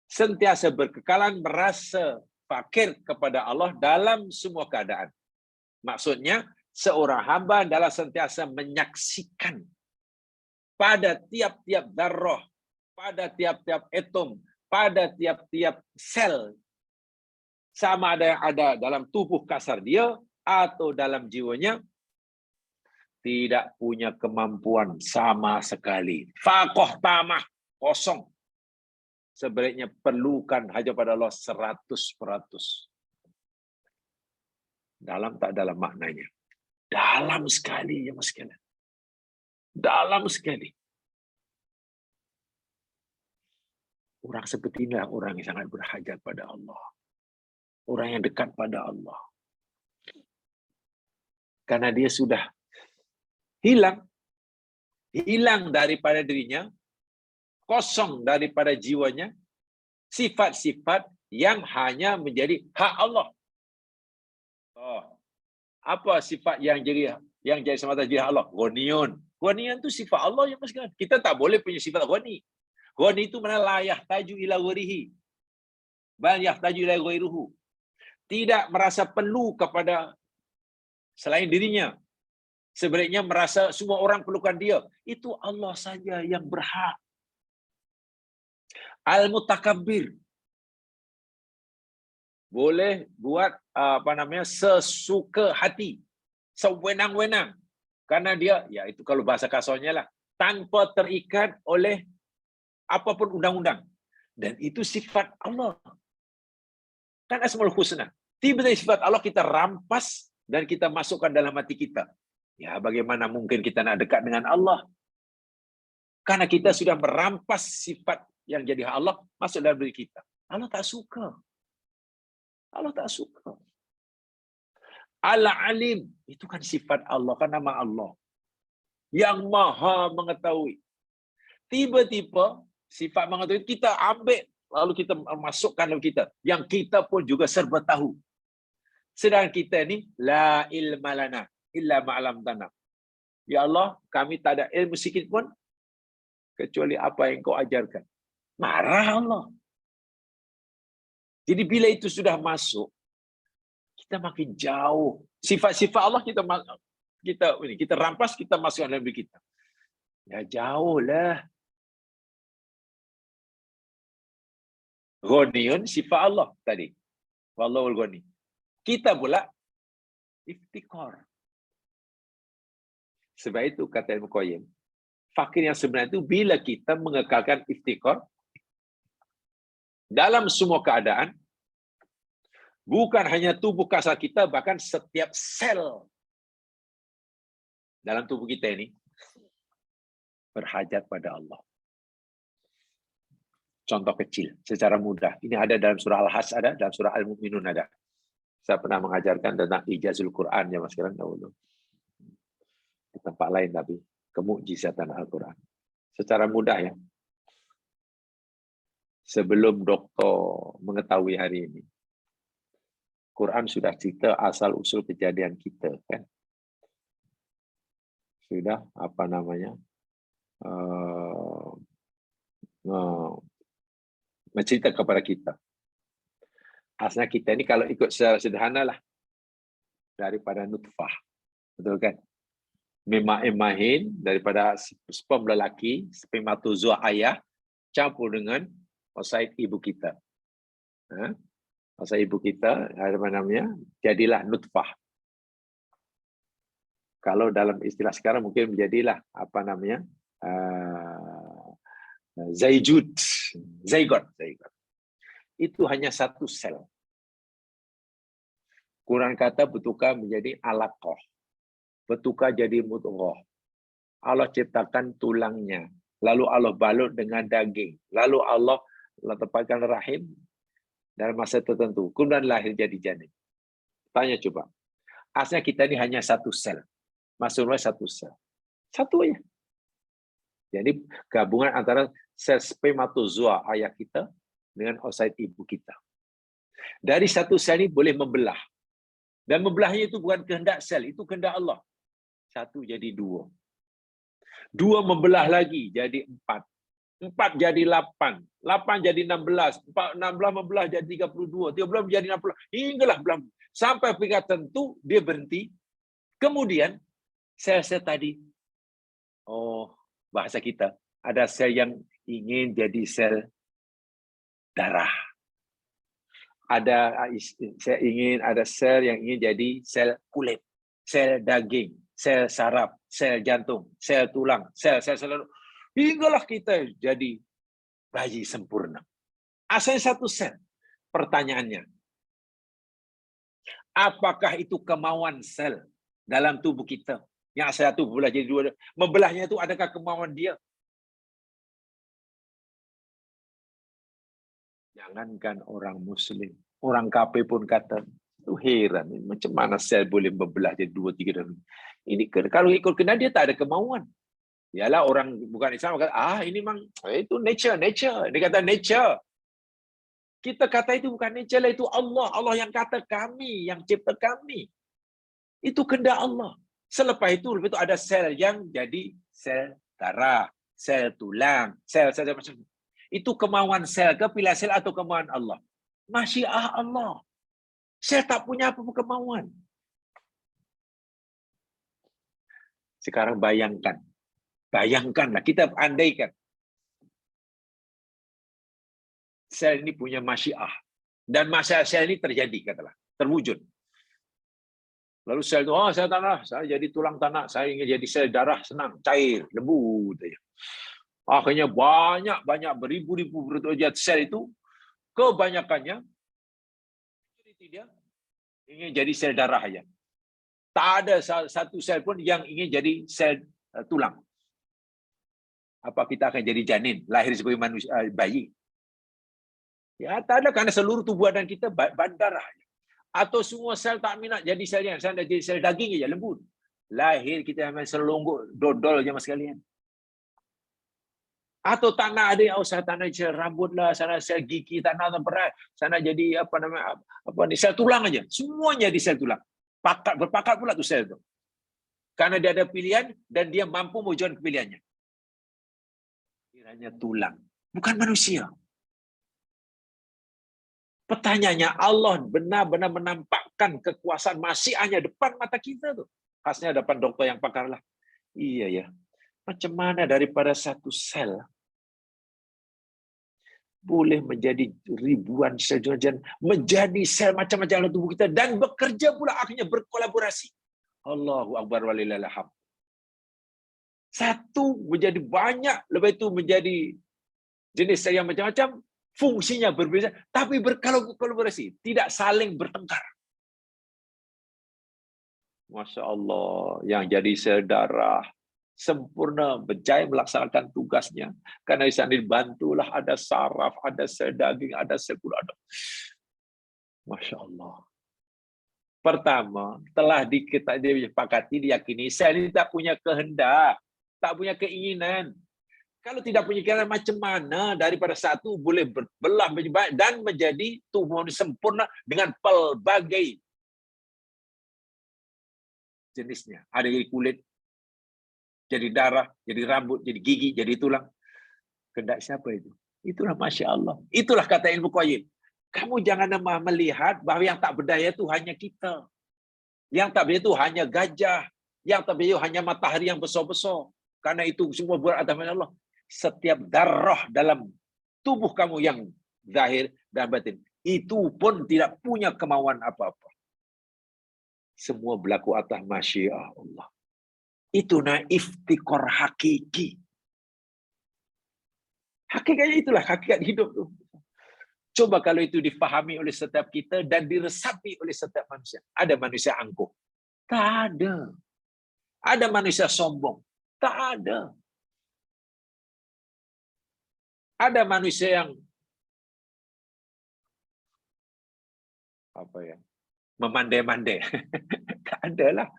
[SPEAKER 1] sentiasa berkekalan merasa fakir kepada Allah dalam semua keadaan. Maksudnya, seorang hamba adalah sentiasa menyaksikan pada tiap-tiap darah, pada tiap-tiap atom, pada tiap-tiap sel, sama ada yang ada dalam tubuh kasar dia atau dalam jiwanya, tidak punya kemampuan sama sekali. Faqah tamah, kosong. Sebaliknya perlukan hanya pada Allah 100%. Dalam tak dalam maknanya. Dalam sekali, ya Mas sekalian. Dalam sekali. Orang seperti inilah orang yang sangat berhajat pada Allah. Orang yang dekat pada Allah. Karena dia sudah hilang daripada dirinya, kosong daripada jiwanya, sifat-sifat yang hanya menjadi hak Allah. Apa sifat yang jadi semata jadi hak Allah? Ghaniyun. Ghaniyun itu sifat Allah yang Mas. Kita tak boleh punya sifat ghani. Ghani itu mana la yahtaju ila ghairihi. Bal yahtaju ila ghairuhu. Tidak merasa perlu kepada selain dirinya. Sebaliknya merasa semua orang perlukan dia. Itu Allah saja yang berhak. Al-Mutakabbir. Boleh buat sesuka hati, sewenang-wenang. Karena dia, ya itu kalau bahasa kasarnya lah, tanpa terikat oleh apapun undang-undang. Dan itu sifat Allah. Kan Asmaul Husna. Tiba-tiba sifat Allah kita rampas dan kita masukkan dalam hati kita. Ya bagaimana mungkin kita nak dekat dengan Allah? Karena kita sudah merampas sifat yang jadi hak Allah masuk dalam diri kita. Allah tak suka. Allah tak suka. Al-Alim, itu kan sifat Allah, kan nama Allah. Yang maha mengetahui. Tiba-tiba sifat mengetahui kita ambil, lalu kita masukkan dalam kita. Yang kita pun juga serba tahu. Sedangkan kita ni, la ilma lana, illa ma'alam tanah. Ya Allah, kami tak ada ilmu sikit pun, kecuali apa yang kau ajarkan. Marah Allah. Jadi bila itu sudah masuk, kita makin jauh. Sifat-sifat Allah kita rampas, kita masukkan dalam diri kita. Ya jauhlah. Ghaniyun sifat Allah tadi. Wallahul ghani. Kita pula iftikar. Sebab itu kata Ibnu Qayyim, fakir yang sebenarnya itu bila kita mengekalkan iftikar dalam semua keadaan, bukan hanya tubuh kasar kita, bahkan setiap sel dalam tubuh kita ini berhajat pada Allah. Contoh kecil, secara mudah. Ini ada dalam surah Al-Has, ada dalam surah Al-Mu'minun ada. Saya pernah mengajarkan tentang ijazul Quran ya Mas sekarang dahulu. Di tempat lain tapi kemukjizatan Al-Quran. Secara mudah ya. Sebelum doktor mengetahui hari ini, Quran sudah cerita asal usul kejadian kita kan. Sudah mencerita kepada kita. Asalnya kita ini kalau ikut secara sederhana lah daripada nutfah. Betul kan? Memahin daripada sperm lelaki, spermatozoa ayah campur dengan oosit ibu kita. Oosit ibu kita jadilah nutfah. Kalau dalam istilah sekarang mungkin menjadilah zygote. Itu hanya satu sel. Quran kata bertukar menjadi alaqah. Bertukar jadi mudghah. Allah ciptakan tulangnya. Lalu Allah balut dengan daging. Lalu Allah tempatkan rahim dalam masa tertentu. Kemudian lahir jadi janin. Tanya coba. Asalnya kita ini hanya satu sel. Maksudnya satu sel. Satu aja. Jadi gabungan antara sel spermatozoa ayah kita dengan oosit ibu kita. Dari satu sel ini boleh membelah. Dan membelahnya itu bukan kehendak sel, itu kehendak Allah. Satu jadi dua. Dua membelah lagi jadi 4. 4 jadi 8, 8 jadi 16, 16 15 jadi 32, 32 menjadi 60, hinggalah belum sampai tingkat tentu dia berhenti. Kemudian sel-sel tadi, oh bahasa kita, ada sel yang ingin jadi sel darah. Ada sel yang ingin jadi sel kulit, sel daging, sel saraf, sel jantung, sel tulang, sel hinggalah kita jadi bayi sempurna. Asalnya satu sel. Pertanyaannya, apakah itu kemauan sel dalam tubuh kita? Yang satu belah jadi dua. Membelahnya itu adakah kemauan dia? Jangankan orang Muslim, orang kafir pun kata, itu heran, macam mana sel boleh membelah jadi 2, 3 dan ini kalau ikut kena dia tak ada kemauan. Yalah orang bukan Islam kata, ini memang itu nature. Dia kata nature. Kita kata itu bukan nature lah, itu Allah yang kata kami, yang cipta kami. Itu kehendak Allah. Selepas itu ada sel yang jadi sel darah, sel tulang, sel macam itu. Itu kemauan sel ke pilihan sel atau kemauan Allah? Masyiah Allah. Sel tak punya apa-apa kemauan. Sekarang bayangkanlah, kita andaikan sel ini punya masyiah. Dan masa sel ini terjadi, katalah, terwujud. Lalu sel itu, saya tanah, saya jadi tulang tanah, saya ingin jadi sel darah, senang, cair, lembut. Akhirnya banyak beribu-ribu sel itu, kebanyakannya dia ingin jadi sel darah aja. Tak ada satu sel pun yang ingin jadi sel tulang. Apa kita akan jadi janin, lahir sebagai manusia, bayi? Ya, tak ada, karena seluruh tubuh badan kita darah. Atau semua sel tak minat jadi sel yang sana jadi sel daging aja, lembut. Lahir kita memang selonggok, dodol je mas sekalian. Atau tak nak ada, saya tak nak sel rambut lah, sana sel gigi, tak nak berat, sana jadi sel tulang aja. Semuanya jadi sel tulang. Berpakat pula tu sel tu. Karena dia ada pilihan dan dia mampu mewujudkan pilihannya. Kiranya tulang, bukan manusia. Pertanyaannya, Allah benar-benar menampakkan kekuasaan masyiahnya depan mata kita tuh. Khasnya depan dokter yang pakar lah. Iya ya. Macam mana daripada satu sel boleh menjadi ribuan sel, menjadi sel macam-macam dalam tubuh kita dan bekerja pula, akhirnya berkolaborasi. Allahu Akbar walillahil hamd. Satu menjadi banyak, lepas itu menjadi jenis sel yang macam-macam, fungsinya berbeza, tapi berkolaborasi, tidak saling bertengkar. Masya Allah, yang jadi sel darah sempurna, berjaya melaksanakan tugasnya. Karena di sana dibantulah ada saraf, ada sel daging, ada sel kulit. Masya Allah. Pertama, telah disepakati, diyakini, sel ini tak punya kehendak, tak punya keinginan. Kalau tidak punya keinginan, macam mana daripada satu boleh berbelah dan menjadi tubuh sempurna dengan pelbagai jenisnya. Ada dari kulit, jadi darah, jadi rambut, jadi gigi, jadi tulang. Kehendak siapa itu? Itulah Masya Allah. Itulah kata ilmu qayyim. Kamu jangan melihat bahwa yang tak berdaya itu hanya kita. Yang tak berdaya itu hanya gajah. Yang tak berdaya hanya matahari yang besar-besar. Karena itu semua buat atas Allah. Setiap darah dalam tubuh kamu yang zahir dan batin, itu pun tidak punya kemauan apa-apa. Semua berlaku atas masyiah Allah. Itu iftikor hakiki. Hakikatnya itulah hakikat hidup tu. Coba kalau itu difahami oleh setiap kita dan diresapi oleh setiap manusia. Ada manusia angkuh? Tak ada. Ada manusia sombong? Tak ada. Ada manusia yang memandai-mandai. Tak ada lah.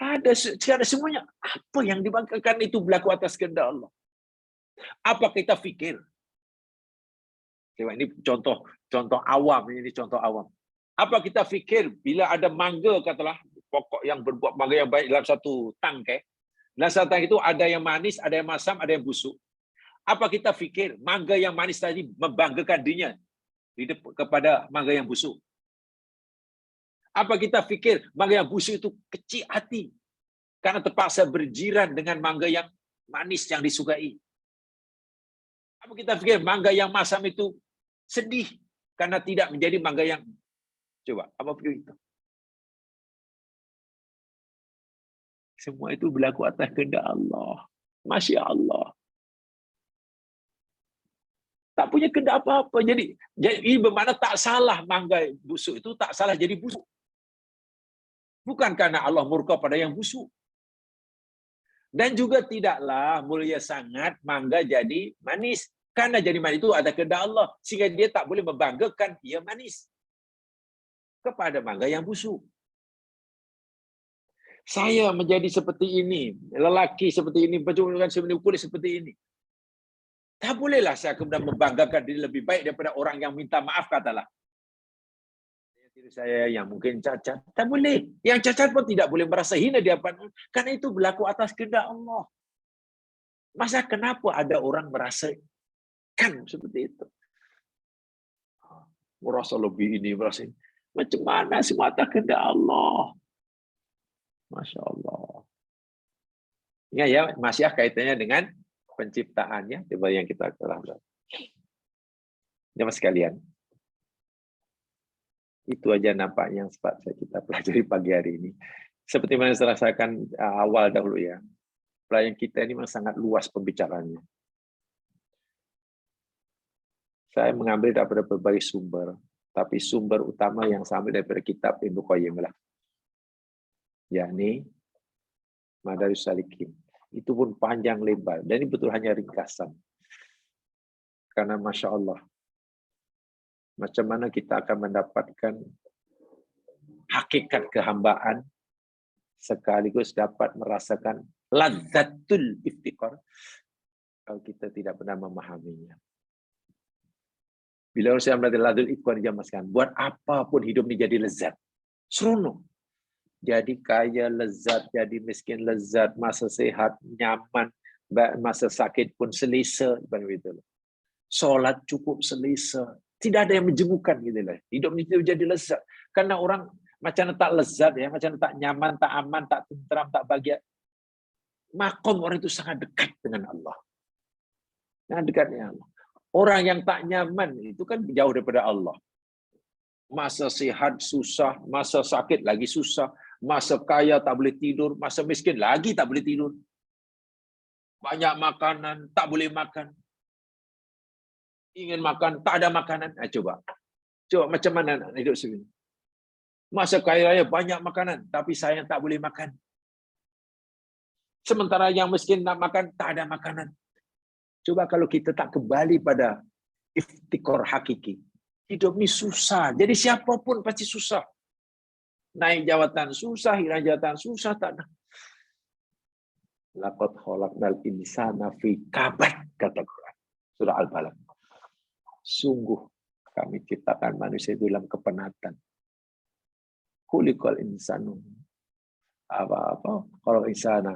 [SPEAKER 1] Tak ada. Semuanya apa yang dibanggakan itu berlaku atas kehendak Allah. Apa kita fikir? Ini contoh awam, ini contoh awam. Apa kita fikir bila ada mangga, katalah pokok yang berbuah mangga yang baik dalam satu tangkai, Nasatan itu ada yang manis, ada yang masam, ada yang busuk. Apa kita fikir mangga yang manis tadi membanggakan dirinya kepada mangga yang busuk? Apa kita fikir mangga yang busuk itu kecil hati karena terpaksa berjiran dengan mangga yang manis yang disukai? Apa kita fikir mangga yang masam itu sedih karena tidak menjadi mangga yang... Coba, apa pikir itu? Semua itu berlaku atas kehendak Allah. Masya Allah. Tak punya kehendak apa-apa. Jadi bermakna tak salah mangga busuk itu tak salah jadi busuk. Bukan karena Allah murka pada yang busuk. Dan juga tidaklah mulia sangat mangga jadi manis. Karena jadi manis itu ada kehendak Allah. Sehingga dia tak boleh membanggakan dia manis kepada mangga yang busuk. Saya menjadi seperti ini, lelaki seperti ini, berjumlah seperti kulit seperti ini. Tak bolehlah saya kemudian membanggakan diri lebih baik daripada orang yang minta maaf, katalah. Diri saya yang mungkin cacat, tak boleh. Yang cacat pun tidak boleh merasa hina di hadapan, karena itu berlaku atas kehendak Allah. Masa kenapa ada orang merasakan seperti itu? Merasa lebih ini, merasa ini. Macam mana semua atas kehendak Allah? Masya Allah. Ya, masih kaitannya dengan penciptaannya, seperti yang kita telah belajar. Jemaah sekalian, itu aja nampaknya yang sempat kita pelajari pagi hari ini. Seperti mana saya rasakan awal dahulu ya, pelayan kita ini memang sangat luas pembicaraannya. Saya mengambil daripada berbagai sumber, tapi sumber utama yang saya ambil daripada kitab Ibnu Qayyim lah, yakni Madarijus Salikin. Itu pun panjang lebar, dan ini betul hanya ringkasan. Karena Masya Allah, macam mana kita akan mendapatkan hakikat kehambaan, sekaligus dapat merasakan ladzatul iftiqar, kalau kita tidak pernah memahaminya. Bila saya melihat ladzatul iftiqar dijamaskan, buat apapun hidup ini jadi lezat. Seronok. Jadi kaya lezat, jadi miskin lezat, masa sehat nyaman, masa sakit pun selesa, begitu. Solat cukup selesa, tidak ada yang menjengukkan gitu lah. Hidup itu jadi lezat. Karena orang macam tak lezat ya, macam tak nyaman, tak aman, tak tentram, tak bahagia. Makom orang itu sangat dekat dengan Allah. Sangat dekat dengan Allah. Orang yang tak nyaman itu kan jauh daripada Allah. Masa sehat susah, masa sakit lagi susah. Masa kaya tak boleh tidur, masa miskin lagi tak boleh tidur. Banyak makanan, tak boleh makan. Ingin makan, tak ada makanan. Coba macam mana nak hidup seperti ini? Masa kaya raya banyak makanan, tapi saya tak boleh makan. Sementara yang miskin nak makan, tak ada makanan. Coba kalau kita tak kembali pada iftikor hakiki. Hidup ini susah. Jadi siapapun pasti susah. Naik jawatan susah, hilang jawatan susah, tak ada. Laqad khalaqnal insana fi kabad, kata Quran. Surah Al-Balad. Sungguh kami ciptakan manusia dalam kepenatan. Khuliqal insanu. Apa? Kalau insana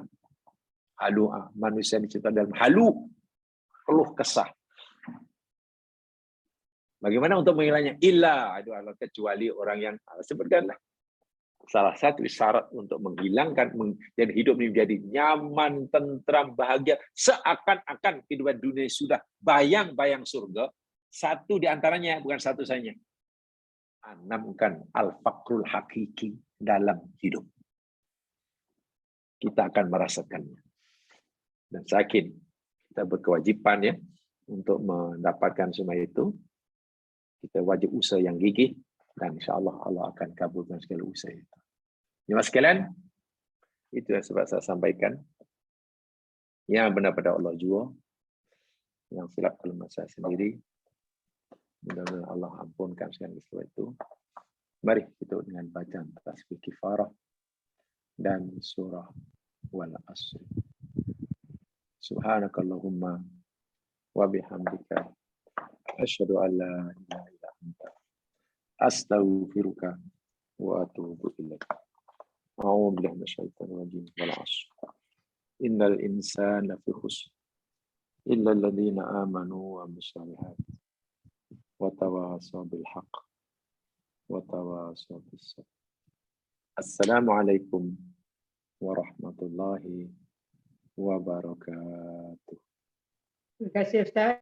[SPEAKER 1] halu'a, manusia diciptakan dalam halu, keluh kesah. Bagaimana untuk menghilangnya? Illa, kecuali orang yang sebutkanlah. Salah satu syarat untuk menghilangkan dan hidup ini menjadi nyaman, tentram, bahagia, seakan-akan kehidupan dunia sudah bayang-bayang surga. Satu di antaranya, bukan satu saja. Tanamkan al-faqrul hakiki dalam hidup. Kita akan merasakannya. Dan saya yakin kita berkewajiban ya untuk mendapatkan semua itu. Kita wajib usaha yang gigih. Dan insya-Allah Allah akan kabulkan segala usaha itu. Jemaah sekalian, itu yang sebab saya sampaikan. Yang benar pada Allah jua, yang silap kalimat saya sendiri. Mudah-mudahan Allah ampunkan segala itu. Mari kita dengan bacaan tasbih kifarah dan surah wal asr. Subhanakallahumma wa bihamdika asyhadu an la ilaha illa anta astaghfiruka wa atubu ilaik. A'udzu billahi minasyaitonir rajim. Wal 'ashr. Innal insana fi khusr illa alladhina amanu wa amilus solihat wa tawasaw bil haqq wa tawasaw bis sabr. Assalamualaikum warahmatullahi wabarakatuh.
[SPEAKER 2] Terima kasih Ustaz.